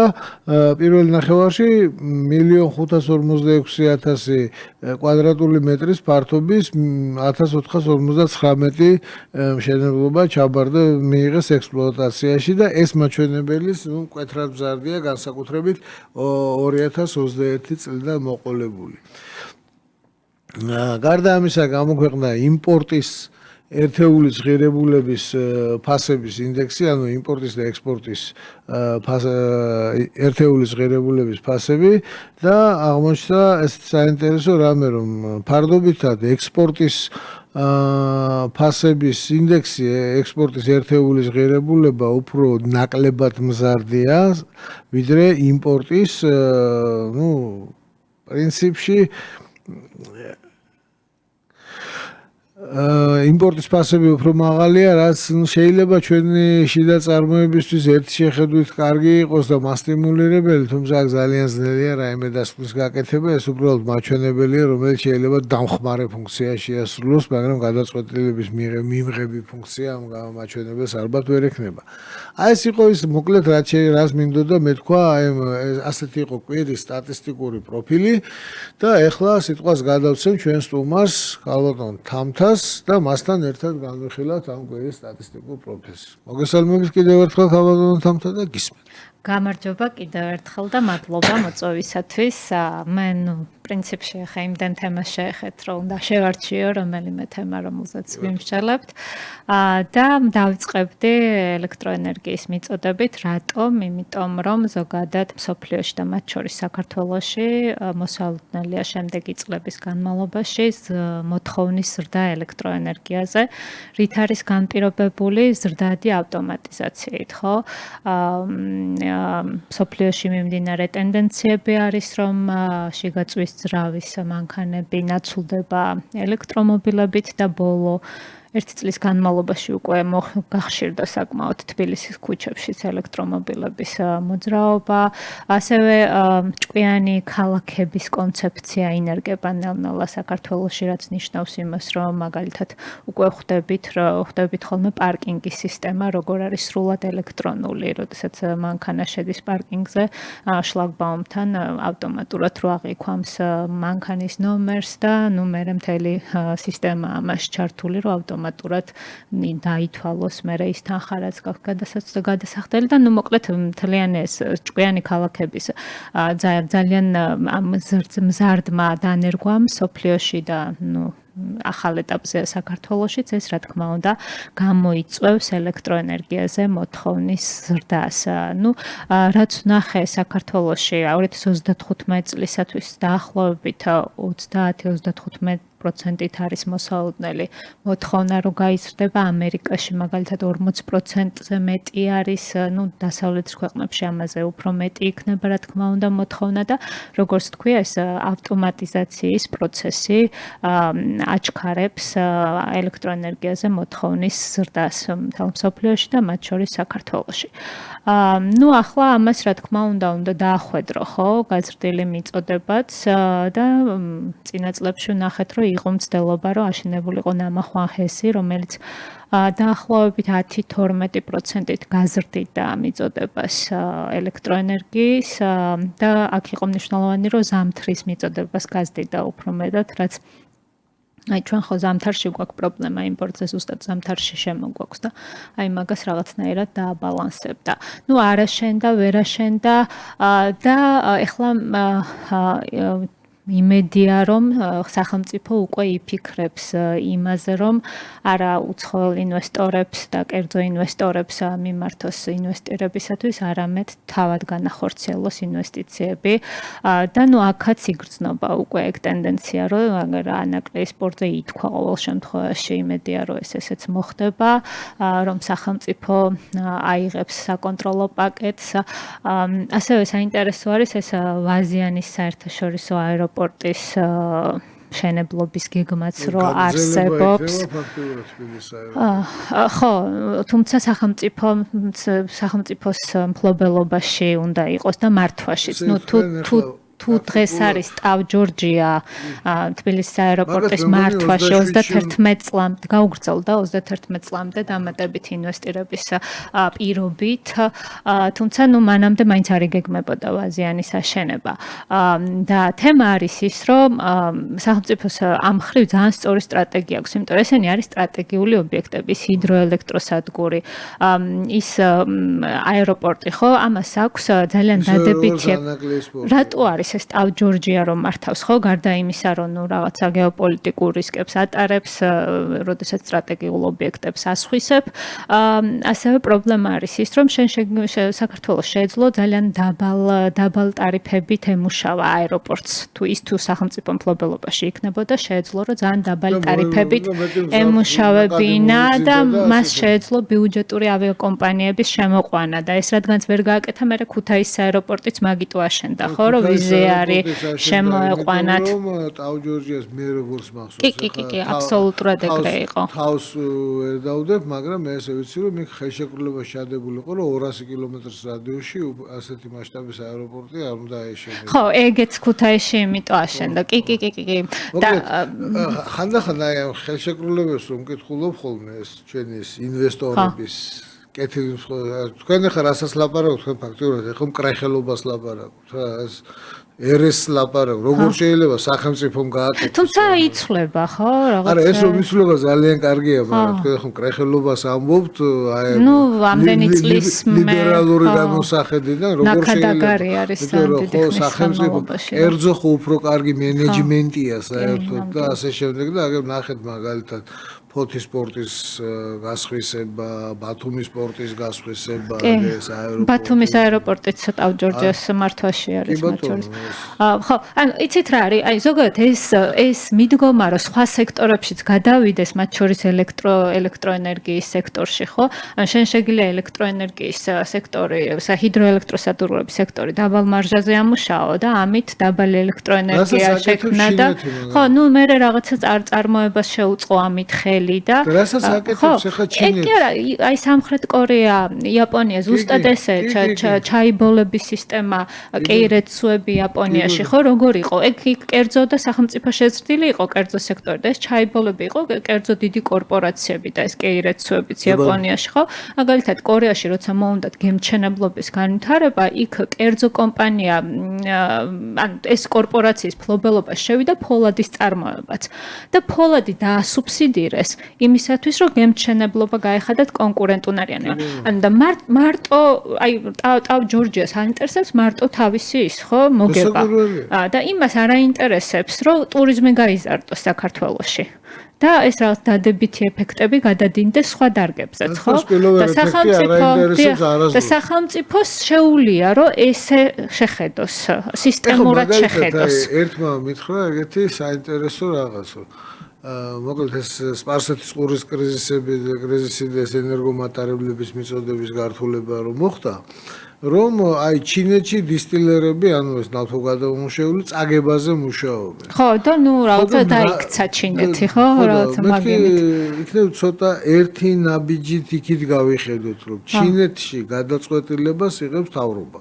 პირველ ნახევარში 1,546,000 კვადრატული მეტრის ფართობის 1459 მშენებლობა ჩაბარდა მიიღეს ექსპლუატაციაში და ეს მაჩვენებელი მკვეთრად მზარდია, განსაკუთრებით 2021 წლიდან მოყოლებული. გარდა ამისა გამოქვეყნდა იმპორტის ერთეულის ღირებულების ფასების ინდექსი, ანუ იმპორტის და ექსპორტის ერთეულის ღირებულების ფასები და აღმოჩნდა ეს საინტერესო რამე, რომ ფარდობითად ექსპორტის ფასების ინდექსი, ექსპორტის ერთეულის ღირებულება უფრო ნაკლებად მზარდია, ვიდრე იმპორტის, პრინციპში იმპორტის ფასები უფრო მაღალია, რაც შეიძლება ჩვენი შიდა წარმოებისთვის ერთი შეხედვით კარგი იყოს და მასტიმულირებელი, თუმცა ძალიან ძნელია რაიმე დასკვნის გაკეთება, ეს უბრალოდ მაჩვენებელია, რომელიც შეიძლება დამხმარე ფუნქცია შეასრულოს, მაგრამ გადაწყვეტილების მიმღები ფუნქცია ამ მაჩვენებელს ალბათ ვერ ექნება. აი ეს იყო ის მოკლედ რაც მინდოდა მეთქვა, ასეთი იყო კვირის სტატისტიკური პროფილი და ეხლა სიტყვას გადავცემ ჩვენ სტუმარს, ქალბატონ თამთას და მასთან ერთად განვიხილავთ ამ კვირის სტატისტიკურ პროფილს. მოგესალმებით კიდევ ერთხელ ქალბატონ თამთა და გისმენთ.
გამარჯობა კიდევ ერთხელ და მადლობა მოწვევისათვის. მე პრინციპში ხა იმდენ თემას შეეხეთ, რომ უნდა შევარჩიო რომელიმე თემა, რომელზეც ვიმსჯელებთ. და დავიწყებდი ელექტროენერგიის მიწოდებით, რატომ? იმიტომ რომ ზოგადად მსოფლიოში და მათ შორის საქართველოში მოსალოდნელია შემდეგი წლების განმავლობაში მოთხოვნის ზრდა ელექტროენერგიაზე, რით არის განპირობებული ზრდადი ავტომატიზაციით, ხო? მსოფლიოში მიმდინარე ტენდენციები არის, რომ შიგაწვის ძრავის მანქანები ნაცვლდება ელექტრომობილებით და ბოლო 1 წლის განმავლობაში უკვე გახშირდა საკმაოდ თბილისის ქუჩებშიც ელექტრომობილების მოძრაობა. ასევე ჭკვიანი ქალაქების კონცეფცია ინერგება ნელ-ნელა საქართველოში, რაც ნიშნავს იმას, რომ მაგალითად უკვე ხვდებით ხოლმე პარკინგის სისტემა, როგორ არის სრულად ელექტრონული, როდესაც მანქანა შედის პარკინგზე, შლაგბაუმთან ავტომატურად რო აღიქვამს მანქანის ნომერს და ნუ მთელი სისტემა ამას ჩართული, რომ ავტომატურად დაითვალოს მერე ის თანხა, რაც გაქვს გადასახდელი და ნუ მოკლედ მთლიანი ეს ჭკვიანი ქალაქების ძალიან მზარდმა დანერგვამ სოფლიოში და ნუ ახალ ეტაპზე საქართველოშიც ეს რა თქმა უნდა გამოიწვევს ელექტროენერგიაზე მოთხოვნის ზრდას. ნუ რაც ნახე საქართველოში 2035 წლისათვის დაახლოებით 30-35%-ით არის მოსალოდნელი მოთხოვნა, რომ გაიზრდება. ამერიკაში მაგალითად 40%-ზე მეტი არის, ნუ დასავლეთის ქვეყნებში ამაზე უფრო მეტი იქნება, რა თქმა უნდა, მოთხოვნა და როგორც თქვია, ეს ავტომატიზაციის პროცესი აჩქარებს ელექტროენერგიაზე მოთხოვნის ზრდას მთელ მსოფლიოში და მათ შორის საქართველოში. ნუ ახლა ამას რა თქმა უნდა დაახვედრო, ხო, გაზრდილი მიწოდებაც და წინა წლებში ვნახეთ, რომ იყო მცდელობა, რომ აშენებულიყო ნამახვან ჰესი, რომელიც დაახლოებით 10-12%-ით გაზრდიდა მიწოდებას ელექტროენერგიის და აქ იყო მნიშვნელოვანი, რომ ზამთრის მიწოდებას გაზრდიდა უფრო მეტად, რაც აი ჩვენ ხო ზამთარში გვაქვს პრობლემა იმპორტზე, ზუსტად ზამთარში შემოგვაქვს და აი მაგას რაღაცნაირად დააბალანსებდა. ნუ არ აშენდა, ვერ აშენდა და ეხლა იმედია, რომ სახელმწიფო უკვე იფიქრებს იმაზე, რომ არა უცხოელ ინვესტორებს და კერძო ინვესტორებს მიმართოს ინვესტირებისათვის, არამედ თავად განახორციელოს ინვესტიციები და ნუ აქაც იგრძნობა უკვე ეგ ტენდენცია, რომ ანაკლის სპორტზე ითქვა ყოველ შემთხვევაში იმედია, რომ ესეც მოხდება, რომ სახელმწიფო აიღებს საკონტროლო პაკეტს. ასევე საინტერესო არის ეს ვაზიანის საერთაშორისო აეროპორტის მშენებლობის გეგმაც რო არსებობს. ხო, თუმცა სახელმწიფოს მფლობელობაში უნდა იყოს და მართვაშიც. ნუ თუ დღეს არის ტავ-ჯორჯია თბილისის აეროპორტის მართვაში 31 წლამდე გაუგრძელდა 31 წლამდე დამატებით ინვესტირების პირობით, თუმცა ნუ მანამდე მაინც არ იგეგმებოდა ვაზიანის აშენება. და თემა არის ის, რომ სახელმწიფოს ამ მხრივ ძალიან სწორი სტრატეგია აქვს, იმიტომ რომ ესენი არის სტრატეგიული ობიექტები, ის ჰიდროელექტროსადგური, ის აეროპორტი, ხო, ამას აქვს ძალიან დადებითი. რატო არის ეს ტავ-ჯორჯია რომ მართავს, ხო, გარდა იმისა, რომ ნუ რაღაცა გეოპოლიტიკურ რისკებს ატარებს, როდესაც სტრატეგიულ ობიექტებს ასხვისებ, ასევე პრობლემა არის ის, რომ საქართველოს შეეძლო ძალიან დაბალ ტარიფებით ემუშავა აეროპორტს. თუ სახელმწიფო მფლობელობაში იქნებოდა, შეეძლო, რომ ძალიან დაბალი ტარიფებით ემუშავებინა და მას შეეძლო ბიუჯეტური ავიაკომპანიების შემოყვანა და ეს რადგანაც ვერ გააკეთა, მერე ქუთაისის აეროპორტიც მაგიტო აშენდა, ხო, რომ ვიზე არის შემოეყვანათ.
ტავ-ჯორჯიას მე როგორც მახსოვს.
კი, აბსოლუტურად ეგრე იყო.
თავს ვერ დავდებ, მაგრამ მე ესე ვიცი, რომ იქ ხელშეკრულება შეადებულიყო, რომ 200 კილომეტრს რადიუსში ასეთი მასშტაბის აეროპორტი არ უნდა ეშენებინა.
ხო, ეგეც ქუთაისში იმიტომ აშენდა. კი.
და ხანდახან აი ამ ხელშეკრულებებს რომ მკითხულობ ხოლმე ეს ჩვენი ინვესტორების კეთილი თქვენ ახლა რასაც ლაპარაკობთ, თქვენ ფაქტობრივად ეხლა მკრახელობას ლაპარაკობთ, რა ეს ერეს ლაპარაკ, როგორ შეიძლება სახელმწიფომ გააკეთოს.
თუმცა იცვლება, ხო, რაღაცა.
არა, ეს რომ იცვლება ძალიან კარგია, მაგრამ თქვენ ხო კრეხელობას ამბობთ, აი
ამდენი წლის
ლიბერალური განმოსახედიდან როგორ შეიძლება
არის დიდი
სახელმწიფო კერძო ხო უფრო კარგი მენეჯმენტია საერთოდ და ასე შემდეგ და აგერ ნახეთ მაგალითად ფოთის სპორტის გასხვისება, ბათუმის სპორტის გასხვისება, ეს აეროპორტი.
ბათუმის აეროპორტი ცოტა ჯორჯიას მართვაში არის მათ შორის. ხო, ანუ იცით რა არის? აი ზოგადად ეს მიდგომა რომ სხვა სექტორებშიც გადავიდეს, მათ შორის ელექტროენერგიის სექტორში, ხო? ან შენ შეგიძლია ელექტროენერგიის სექტორი, ჰიდროელექტროსადგურების სექტორი დაბალ მარჟაზე ამუშაო და ამით დაბალი ელექტროენერგია შექმნა და ხო, ნუ მე რაღაცა წარმოებას შეუწყო ამით და
რასაც აკეთებს ახლა ჩინეთი.
კი არა, აი სამხრეთ კორეა, იაპონია ზუსტად ესე ჩაიბოლების სისტემა, კეირეცუები იაპონიაში ხო როგორ იყო? ეგ კერძო და სახელმწიფო შეზრდილი იყო კერძო სექტორი და ეს ჩაიბოლები იყო კერძო დიდი კორპორაციები და ეს კეირეცუებიც იაპონიაში ხო? მაგალითად კორეაში როცა მოუნდათ გემჩენებლობის განვითარება, იქ კერძო კომპანია ან ეს კორპორაციის ფლობელობა შევიდა ფოლადის წარმოებაც და ფოლადი დაასუბსიდირეს იმისათვის რომ გემჩენებლობა გაეხადათ კონკურენტუნარიანი. ანუ და მარტო აი ტავ ჯორჯიას აინტერესებს მარტო თავისი ის ხო მოგება. და იმას არ აინტერესებს რომ ტურიზმი გაიზარდოს საქართველოში. და ეს რაღაც დადებითი ეფექტები გადადინდეს სხვა დარგებზეც, ხო? და სახელმწიფოს შეუულია რომ ესე შეხედოს, სისტემურად შეხედოს.
ერთმა მითხრა ეგეთი საინტერესო რაღაცა. მოკლედ ეს სპარსეთის ყურის კრიზისები და ეს ენერგომატარებლების მიწოდების გართულება რომ მოხდა, რომ აი ჩინეთში დისტილერები, ანუ ეს ნავთობგადამამუშავებელი წაგებაზე მუშაობენ.
ხო, და ნუ რაღაცა დაიქცა ჩინეთი, ხო? რაღაცა მაგინით.
იქნებ ცოტა ერთი ნაბიჯით იქით გავიხედოთ, რომ ჩინეთში გადაწყვეტილებას იღებს მთავრობა.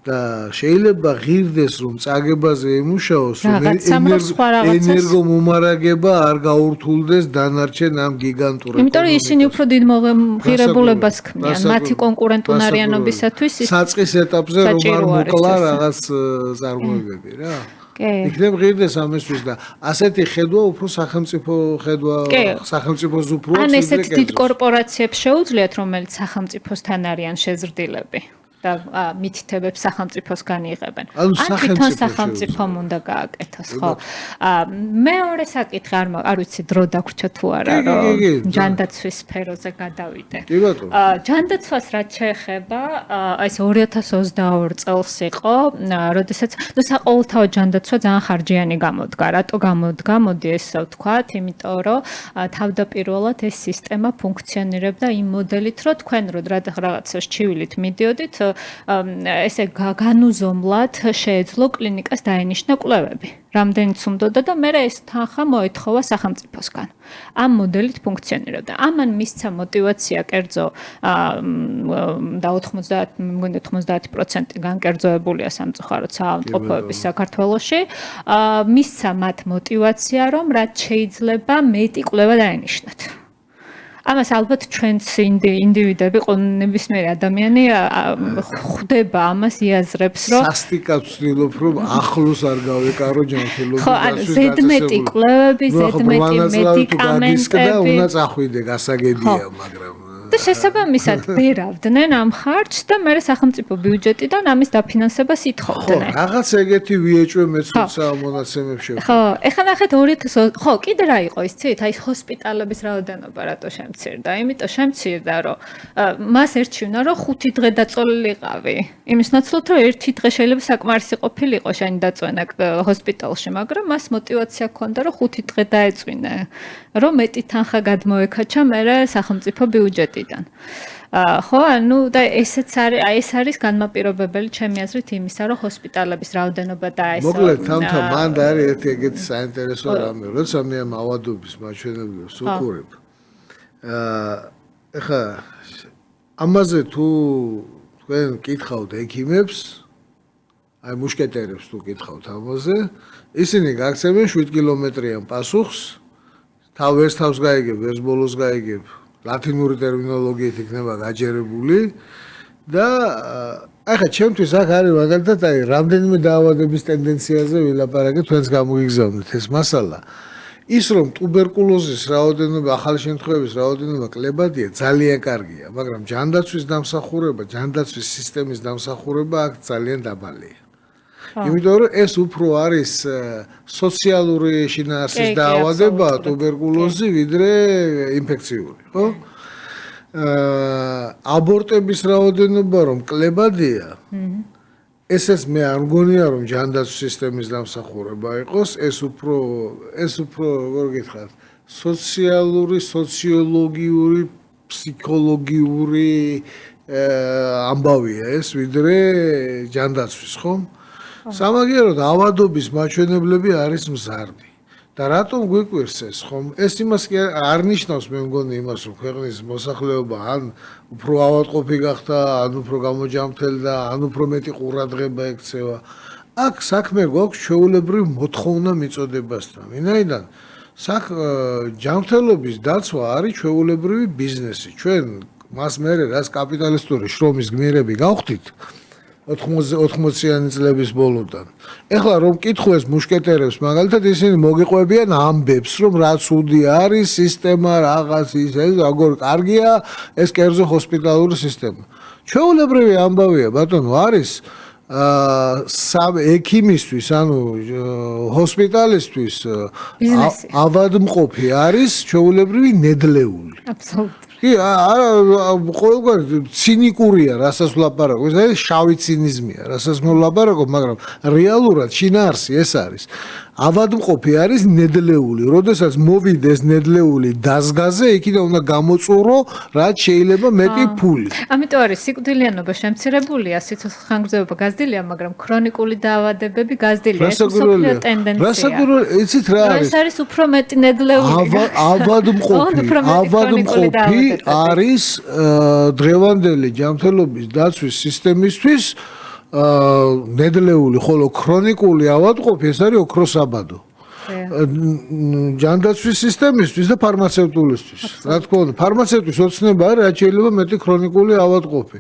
და შეიძლება ღირდეს რომ წაგებაზე ემუშაოს ენერგომომარაგება არ გაურთულდეს დანარჩენ ამ გიგანტურ
იმიტომ რომ ისინი უფრო დიდ ღირებულებას ქმნიან მათი კონკურენტუნარიანობისათვის
საწყის ეტაპზე რომ არ მოკლა რაღაც წარმოებები რა იქნებ ღირდეს ამისთვის და ასეთი ხედვა უფრო სახელმწიფო ხედვა სახელმწიფოს უფრო
ან ესეთ დიდ კორპორაციებს შეუძლიათ რომელიც სახელმწიფოსთან არიან შეზრდილები და მითითებებს სახელმწიფოსგან იღებენ. ან თვითონ სახელმწიფომ უნდა გააკეთოს, ხო? მეორე საკითხი არ ვიცი დრო დაგვრჩა თუ არა, რომ ჯანდაცვის სფეროზე გადავიდე. ჯანდაცვას რაც შეეხება, ეს 2022 წელს იყო, როდესაც საყოველთაო ჯანდაცვა ძალიან ხარჯიანი გამოდგა. რატო გამოდგა? მოდი ესე ვთქვათ, იმიტომ რომ თავდაპირველად ეს სისტემა ფუნქციონირებდა იმ მოდელით, რომ თქვენ რაღაცა ჩივილით მიდიოდით ესე განუზომლად შეეძლო კლინიკას დაენიშნა კვლევები. რამდენიც უნდოდა და მე ეს თანხა მოეთხოვა სახელმწიფოსგან. ამ მოდელით ფუნქციონირებდა. ამან მისცა мотиваცია კერძო და 90% განკერძოებულია სამწუხაროდ საავადმყოფოების საქართველოში. მისცა მათ мотиваცია რომ რაც შეიძლება მეტი კვლევა დაენიშნათ. ამას ალბათ ჩვენც ინდივიდები ნებისმიერი ადამიანი ხვდება ამას იაზრებს რომ
სასტიკად ვცდილობ რომ ახლოს არ გავეკარო ჯანმრთელობის
ხო ანუ ზედმეტი კვლევები ზედმეტი მედიკამენტები
და უნდა წახვიდე გასაგებია მაგრამ
და შესაბამისად ბერავდნენ ამ ხარჯს და მე სახელმწიფო ბიუჯეტიდან ამის დაფინანსებას ითხოვდნენ.
ხო, რაღაც ეგეთი ვიეჭვე მეცნიერსა მონაცემებს შევ.
ხო, ეხლა ნახეთ 2000 ხო, კიდე რა იყო იცით? აი ჰოსპიტალების რაოდენობა რატო შემცირდა? იმიტომ შემცირდა, რომ მას ერჩივნა, რომ 5 დღე დაწოლილიყავი. იმის ნაცვლად, რომ 1 დღე შეიძლება საკმარისი ყოფილიყო შენი დაწვენა ჰოსპიტალში, მაგრამ მას мотиваცია ჰქონდა, რომ 5 დღე დაეწვინა, რომ მეტი თანხა გადმოეკაჩა მე სახელმწიფო ბიუჯეტი. ხო, ანუ და ესეც არის, ეს არის განმაპირობებელი ჩემი აზრით იმისა, რომ ჰოსპიტალების რაოდენობა და ეს
მოკლედ თამთა მანდ არის ერთი ეგეთი საინტერესო რამე, როცა მე ამ ავადობის მაჩვენებლებს ვუყურებ. ეხა ამაზე თუ თქვენ კითხავთ ექიმებს, აი მუშკეტერებს თუ კითხავთ ამაზე, ისინი გაგცემენ 7 კილომეტრიან პასუხს, ვერს თავს გაიგებ, ვერს ბოლოს გაიგებ. ლათინური ტერმინოლოგიით იქნება გაჯერებული და ახლა ჩემთვის აქ არის მაგალითად აი რამდენიმე დაავადების ტენდენციაზე ვილაპარაკე თქვენს გამოგიგზავნით ეს მასალა. ის რომ ტუბერკულოზის რაოდენობა, ახალი შემთხვევების რაოდენობა კლებადია, ძალიან კარგია, მაგრამ ჯანდაცვის დამსახურება, ჯანდაცვის სისტემის დამსახურება აქ ძალიან დაბალია. იმიტომ რომ ეს უფრო არის სოციალური შინაარსის დაავადება, ტუბერკულოზი, ვიდრე ინფექციური, ხო? აბორტების რაოდენობა რომ კლებადია, ესეც მე არ მგონია რომ ჯანდაცვის სისტემის დამსახურება იყოს, ეს უფრო როგორ გითხრათ, სოციალური, სოციოლოგიური, ფსიქოლოგიური ამბავია ეს, ვიდრე ჯანდაცვის, ხო? სამაგიეროდ ავადობის მაჩვენებლები არის მზარდი. და რატომ გვიკვირს ეს, ხომ? ეს იმას კი არ ნიშნავს, მე მგონი იმას, რომ ქვეყნის მოსახლეობა ან უფრო ავადმყოფი გახდა, ან უფრო გამოჯამრთელდა, ან უფრო მეტი ყურადღება ექცევა. აქ საქმე გვაქვს ჩვეულებრივ მოთხოვნა მიწოდებასთან. ვინაიდან ჯანმრთელობის დაცვა არის ჩვეულებრივი ბიზნესი. ჩვენ მას მერე რაც კაპიტალისტური შრომის გმირები გავხდით 80-იანი წლების ბოლოდან. ეხლა რომ კითხულეს მუშკეტერებს, მაგალითად ისინი მოგიყვებიან ამბებს, რომ რა ცუდი არის სისტემა, რაღაც ის ეს, როგორ კარგია ეს კერძო ჰოსპიტალური სისტემა. ჩვეულებრივი ამბავია, ბატონო, არის ექიმისთვის, ანუ ჰოსპიტალისტვის ავადმყოფი არის ჩვეულებრივი ნედლეული.
აბსოლუტურად.
კი, ყოველგვარი ცინიკურია, რასაც ვლაპარაკობ, ეს შავი ცინიზმია, რასაც ვლაპარაკობ, მაგრამ რეალურად შინაარსი ეს არის. ავადმყოფი არის ნედლეული, როდესაც მოვიდეს ნედლეული დაზგაზე, იქიდან უნდა გამოწურო, რაც შეიძლება მეტი ფული.
ამიტომ არის სიკვდილიანობა შემცირებულია, სიცოცხლეხანგრძლივობა გაზრდილია, მაგრამ ქრონიკული დაავადებები გაზრდილია. ეს მსოფლიო ტენდენცია.
იცით რა არის?
ეს არის უფრო მეტი ნედლეული.
ავადმყოფი არის დღევანდელი ჯანმრთელობის დაცვის სისტემისთვის ნედლეული, ხოლო ქრონიკული ავადმყოფი ეს არის ოქროსაბადო. ჯანდაცვის სისტემისთვის და ფარმაცევტულისთვის. რა თქმა უნდა, ფარმაცევტის ოცნება არის, რაც შეიძლება მეტი ქრონიკული ავადმყოფი.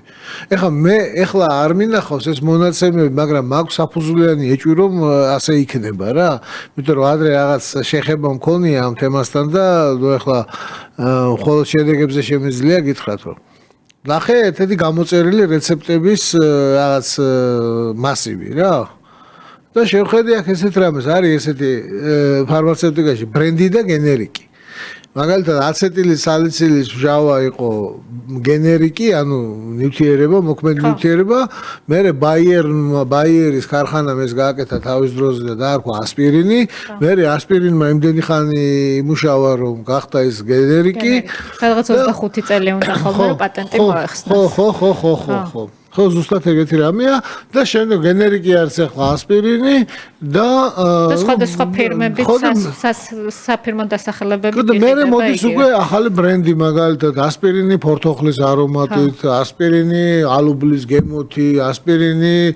ეხლა არ მინახავს ეს მონაცემები, მაგრამ მაქვს საფუძვლიანი ეჭვი, რომ ასე იქნება რა. იმიტომ რომ ადრე რაღაც შეხება მქონია ამ თემასთან და ეხლა მხოლოდ შედეგებზე შემიძლია გითხრათ, რომ ნახე ერთ-ერთი გამოწერილი რეცეპტების რაღაც მასივი რა. და შევხედე აქ ესეთ რამეს, არის ესეთი ფარმაცევტიკაში ბრენდი და გენერიკი. მაგალითად აცეტილის სალიცილის მჟავა იყო გენერიკი, ანუ ნივთიერება, მოქმედი ნივთიერება, მერე ბაიერის ქარხანამ ეს გააკეთა თავის დროზე და დაარქვა ასპირინი, მერე ასპირინმა იმდენი ხანი იმუშავა, რომ გახდა ეს გენერიკი.
სადღაც 25 წელი უნდა ხოლმე რომ პატენტი მოეხსნას.
ხო. ხო, ზუსტად ეგეთი რამეა და შემდეგ გენერიკი არის ახლა ასპირინი და
სხვადასხვა ფირმები, საფირმო დასახელებები.
და მერე მოდის უკვე ახალი ბრენდი, მაგალითად ასპირინი ფორთოხლის არომატით, ასპირინი ალუბლის გემოთი, ასპირინი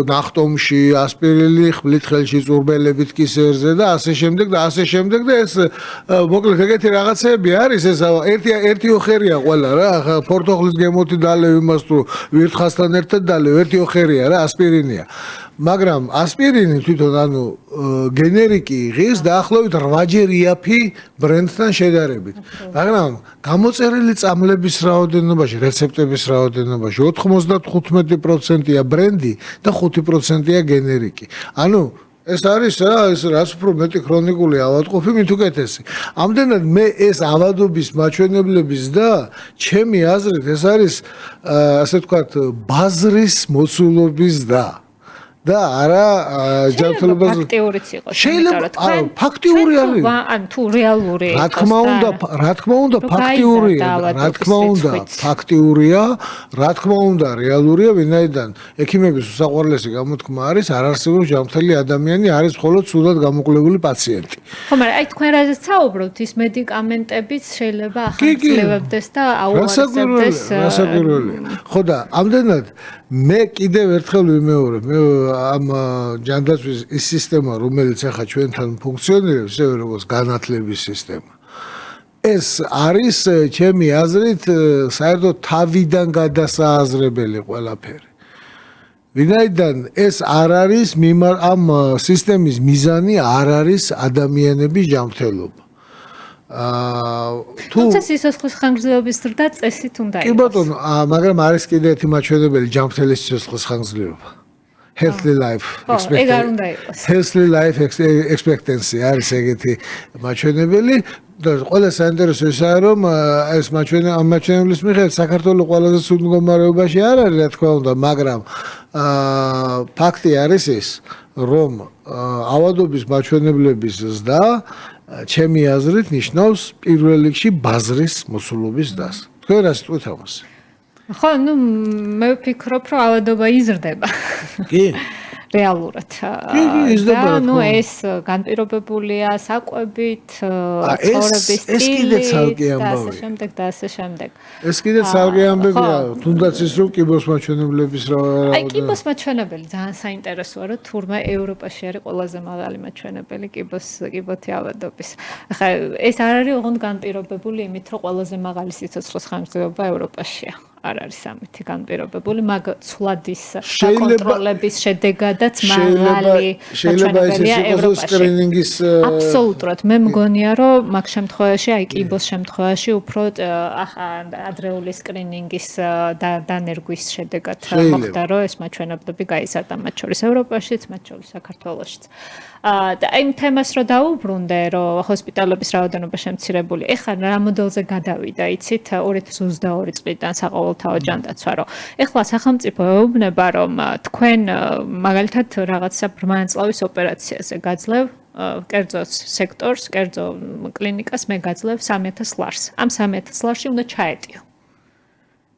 ნახტომში, ასპირინი ხვლით ხელში წურბელებით კისერზე და ასე შემდეგ და ასე შემდეგ და ეს მოკლედ ეგეთი რაღაცები არის, ეს ერთი ოხერია ყველა რა, ფორთოხლის გემოთი დალევ იმას თუ ვირთხასთან ერთად დალევ, ერთი ოხერია რა, ასპირინია. მაგრამ ასპირინი თვითონ ანუ გენერიკი იღის დაახლოებით 8-ჯერ იაფი ბრენდთან შედარებით. მაგრამ გამოწერილი წამლების რაოდენობაში, რეცეპტების რაოდენობაში 95%-ია ბრენდი და 5%-ია გენერიკი. ანუ ეს არის რა, ეს რაც უფრო მეტი ქრონიკული ავადმყოფი, მით უკეთესი. ამდენად მე ეს ავადობის მაჩვენებლების და ჩემი აზრით ეს არის ასე ვთქვათ ბაზრის მოცულობის და არა ჯანმრთელობას
ფაქტიურიც იყოს.
შეიძლება ფაქტიური არის.
ან თუ რეალური
რა თქმა უნდა ფაქტიურია, რა თქმა უნდა ფაქტიურია, რა თქმა უნდა რეალურია, ვინაიდან ექიმების უსაყვარლესი გამოთქმა არის, არ არსებობს ჯანმრთელი ადამიანი, არის მხოლოდ სულად გამოკვლეული პაციენტი.
ხო, მაგრამ აი თქვენ რაზეც საუბრობთ, ის მედიკამენტებიც შეიძლება ახალწლებდეს და აუარესებდეს.
რასაკვირველია. ხო და ამდენად მე კიდევ ერთხელ ვიმეორებ, მე ამ ჯანდაცვის ის სისტემა, რომელიც ახლა ჩვენთან ფუნქციონირებს, ისევე როგორც განათლების სისტემა. ეს არის ჩემი აზრით საერთოდ თავიდან გადასააზრებელი ყველაფერი. ვინაიდან ეს არ არის ამ სისტემის მიზანი არ არის ადამიანების ჯანმრთელობა.
თუმცა სიცოცხლის ხანგრძლივობის ზრდა წესით უნდა
იყოს. კი ბატონო, მაგრამ არის კიდე ერთი მაჩვენებელი ჯანმრთელი სიცოცხლის ხანგრძლივობა. Healthy life expectancy არის ეგეთი მაჩვენებელი და ყველა საინტერესო ისაა რომ ეს მაჩვენებლის მიხედვით საქართველოს ყველაზე ცუდ მდგომარეობაში არ არის რა თქმა უნდა, მაგრამ ფაქტი არის ის რომ ავადობის მაჩვენებლების ზრდა ჩემი აზრით ნიშნავს პირველ რიგში ბაზრის მოსულობის ზრდას. თქვენ რა სიტყვით ამას?
ხო, მე ვფიქრობ, რომ ავადობა იზრდება.
კი.
რეალურად.
იზრდება.
და ეს განპირობებულია საკვებით, ცხოვრების სტილით,
ეს კიდე ცალკე ამბავია.
და ასე შემდეგ.
ეს კიდე ცალკე ამბებია, თუნდაც ის რომ კიბოს მაჩვენებლების
აი, კიბოს მაჩვენებელი ძალიან საინტერესოა, რომ თურმე ევროპაში არის ყველაზე მაღალი მაჩვენებელი კიბოთი ავადობის. ახლა ეს არ არის ოღონდ განპირობებული იმით, რომ ყველაზე მაღალი სიცოცხლის ხანგრძლივობა ევროპაშია. არ არის ამითი განპირობებული, მაგ ცვლადის საკონტროლების შედეგადაც მაღალი მაჩვენებელია ევროპაში. აბსოლუტურად, მე მგონია, რომ მაგ შემთხვევაში, აი კიბოს შემთხვევაში უფრო ადრეული სკრინინგის დანერგვის შედეგად მოხდა, რომ ეს მაჩვენებლები გაიზარდა მათ შორის ევროპაშიც, მათ შორის საქართველოშიც. და აი თემას რო დაუბრუნდე, რომ ჰოსპიტალების რაოდენობა შემცირებული. ეხლა რა მოდელზე გადავიდა, იცით, 2022 წლიდან საყოველთაო ჯანდაცვა, რომ ეხლა სახელმწიფო ეუბნება, რომ თქვენ მაგალითად რაღაცა ბრმანწლავის ოპერაციაზე გაძლევ კერძო სექტორს, კერძო კლინიკას მე გაძლევ 3000 ლარს. ამ 3000 ლარში უნდა ჩაეტიო.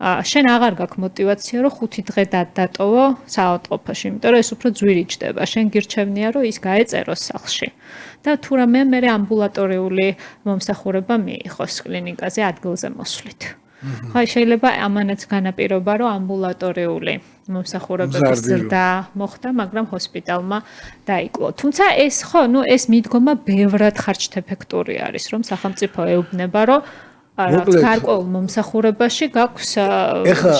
შენ აღარ გაქვს мотиваცია რომ 5 დღე დატოვო საავადმყოფოში, იმიტომ რომ ეს უფრო ძვირი ჯდება. შენ გირჩევნია რომ ის გაეწეროს სახლში. და თუ რამე მე ამბულატორიული მომსახურება მიიღოს კლინიკაზე ადგილზე მოსვლით. ხაი შეიძლება ამანაც განაპირობა რომ ამბულატორიული მომსახურებების ზრდა მოხდა, მაგრამ ჰოსპიტალმა დაიკლო. თუმცა ეს ხო, ეს მიდგომა ბევრად ხარჯთეფექტური არის, რომ სახელმწიფო ეუბნება რომ გარკვეულ მომსახურებაში გაქვს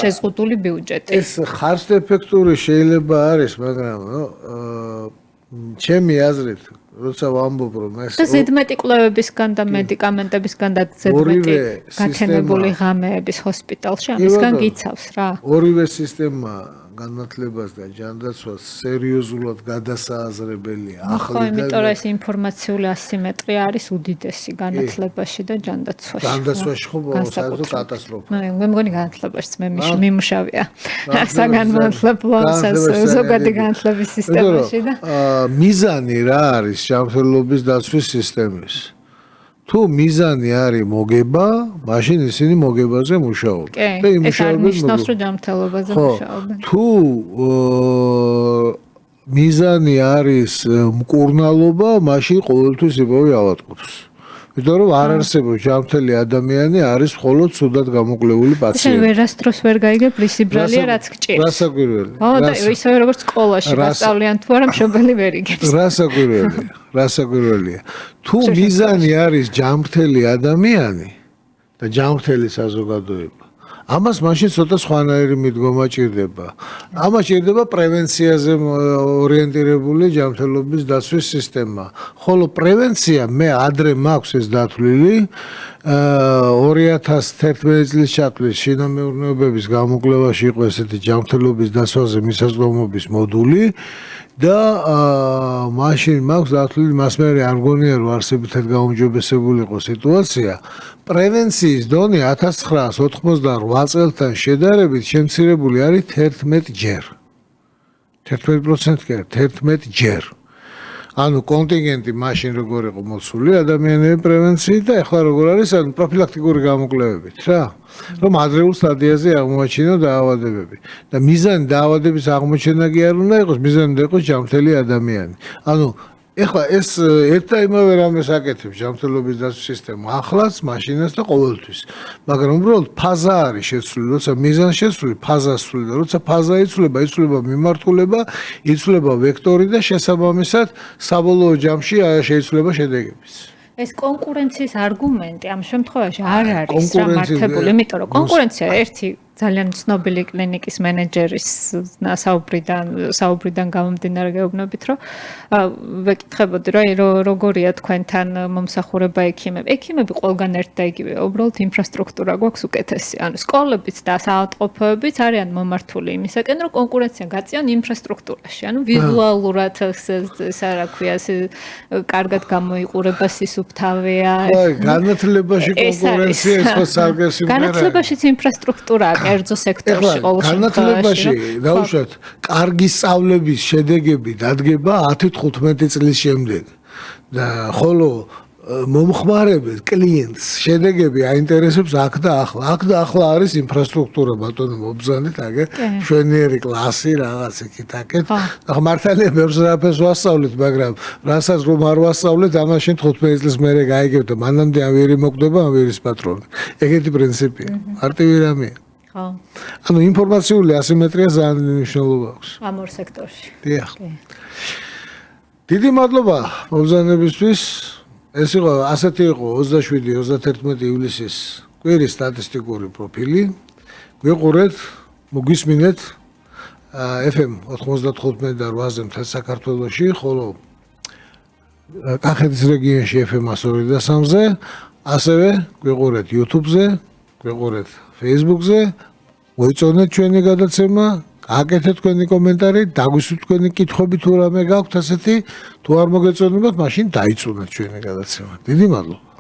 შეზღუდული ბიუჯეტი.
ეს ხარჯთეფექტური შეიძლება არის, მაგრამ ჩემი აზრით, როცა ვამბობ რომ ეს
ზედმეტი კვლევებისგან და მედიკამენტებისგან და ზედმეტი გათენებული ღამეების ჰოსპიტალში ამისგან გიცავს რა.
ორივე სისტემა განათლებას და ჯანდაცვას სერიოზულად გადასააზრებელია.
ახლა იმიტომ რომ ეს ინფორმაციული ასიმეტრია არის უდიდესი განათლებაში და ჯანდაცვაში.
ჯანდაცვაში ხო საერთოდ კატასტროფა.
მე მგონი განათლებაშიც მე მიმუშავია. საგანმანათლებლო ზოგადი განათლების სისტემაში და
მიზანი რა არის ჯანმრთელობის დაცვის სისტემის? თუ მიზანი არის მოგება, მაშინ ისინი მოგებაზე მუშაობენ.
და იმუშავებენ ნიშნავს რომ ჯანმრთელობაზე მუშაობენ.
თუ მიზანი არის მკურნალობა, მაშინ ყოველთვის იპოვი ავადმყოფს. იმიტომ რომ არ არსებობს ჯანმრთელი ადამიანი არის მხოლოდ ცუდად გამოკლებული პაციენტი.
შენ ვერასდროს ვერ გაიგებ რისიბრალია რაც გჭირს.
რასაკვირველია.
და ისევე როგორც სკოლაში გასწავლიან თუ არა მშობელი ვერ იგებს.
რასაკვირველია. თუ მიზანი არის ჯანმრთელი ადამიანი და ჯანმრთელი საზოგადოება, ამას მაშინ ცოტა სხვანაირი მიდგომა ჭირდება. ამას ჭირდება პრევენციაზე ორიენტირებული ჯანმრთელობის დაცვის სისტემა. ხოლო პრევენცია მე ადრე მაქვს ეს დათვლილი 2011 წლის ჩათვლის შინამეურნეობების გამოკვლევაში იყო ესეთი ჯანმრთელობის დაცვაზე მისაწვდომობის მოდული და მაშინ მაქვს დათვლილი მას მე არ მგონია რომ არსებითად გაუმჯობესებული იყო სიტუაცია. პრევენციის დონე 1988 წელთან შედარებით შემცირებული არის 11 ჯერ. 11% კი 11 ჯერ. ანუ კონტინგენტი მაშინ როგორ იყო მოცული ადამიანების პრევენციით და ახლა როგორ არის ანუ პროფილაქტიკური გამოკვლევებით რა. რომ ადრეულ სტადიაზე აღმოაჩინო დაავადებები. და მიზანი დაავადების აღმოჩენა კი არ უნდა იყოს, მიზანი უნდა იყოს ჯანმრთელი ადამიანი. ანუ ეხლა ეს ერთ და იმავე რამეს აკეთებს ჯანმრთელობის დაცვის სისტემა ახლაც, მაშინაც და ყოველთვის. მაგრამ უბრალოდ ფაზა არის შეცვლილი, როცა მიზანი შეცვლილი, ფაზა სული და როცა ფაზა იცვლება, იცვლება მიმართულება, იცვლება ვექტორი და შესაბამისად საბოლოო ჯამში შეიცვლება შედეგებიც.
ეს კონკურენციის არგუმენტი ამ შემთხვევაში არ არის რა მართებული, იმიტომ რომ კონკურენცია ერთი ძალიან ცნობილი კლინიკის მენეჯერის საუბრიდან გამომდინარე გეუბნებით, რომ ვეკითხებოდი, რომ როგორია თქვენთან მომსახურება ექიმები. ექიმები ყველგან ერთ და იგივეა, უბრალოდ ინფრასტრუქტურა გვაქვს უკეთესი. ანუ სკოლებიც და საავადმყოფოებიც არიან მომართული იმისაკენ, რომ კონკურენცია გაწიონ ინფრასტრუქტურაში. ანუ ვიზუალურად რა ქვია, კარგად გამოიყურება სისუფთავეა.
განათლებაში კონკურენცია ეს ხო სარგე სიმღერაა.
განათლებაშიც ინფრასტრუქტურაა კერძო სექტორში ყოველ შემთხვევაში.
განათლებაში დაუშვათ, კარგი სწავლების შედეგები დადგება 10-15 წლის შემდეგ და ხოლო მომხმარებელ კლიენტს შედეგები აინტერესებს აქ და ახლა. აქ და ახლა არის ინფრასტრუქტურა ბატონო მობრძანეთ, აგერ შვენიერი კლასი რაღაც იქით-აქეთ. ახლა მართალია ბევრს რაფერს ვასწავლეთ, მაგრამ რასაც რომ არ ვასწავლეთ, ამაშენ 15 წლის მერე გაიგებთ და მანამდე ამერი მოკვდება, ამერის პატრონი. ეგეთი პრინციპია. მარტივი რამეა.
ხო.
ანუ ინფორმაციული ასიმეტრია ძალიან მნიშვნელობა აქვს.
ამ ორ სექტორში.
დიახ. დიდი მადლობა მობრძანებისთვის. ეს იყო ასეთი იყო 27-31 ივლისის კვირის სტატისტიკური პროფილი. გვიყურეთ, მოგვისმინეთ FM 95.8-ზე მთელ საქართველოში, ხოლო კახეთის რეგიონში FM 102.3-ზე, ასევე გვიყურეთ YouTube-ზე, გვიყურეთ Facebook-ზე, მოიწონეთ ჩვენი გადაცემა, აკეთეთ თქვენი კომენტარი, დაგვისვით თქვენი კითხვები თუ რამე გაქვთ ასეთი, თუ არ მოგეწონებათ, მაშინ დაიწუნეთ ჩვენი გადაცემა. დიდი მადლობა.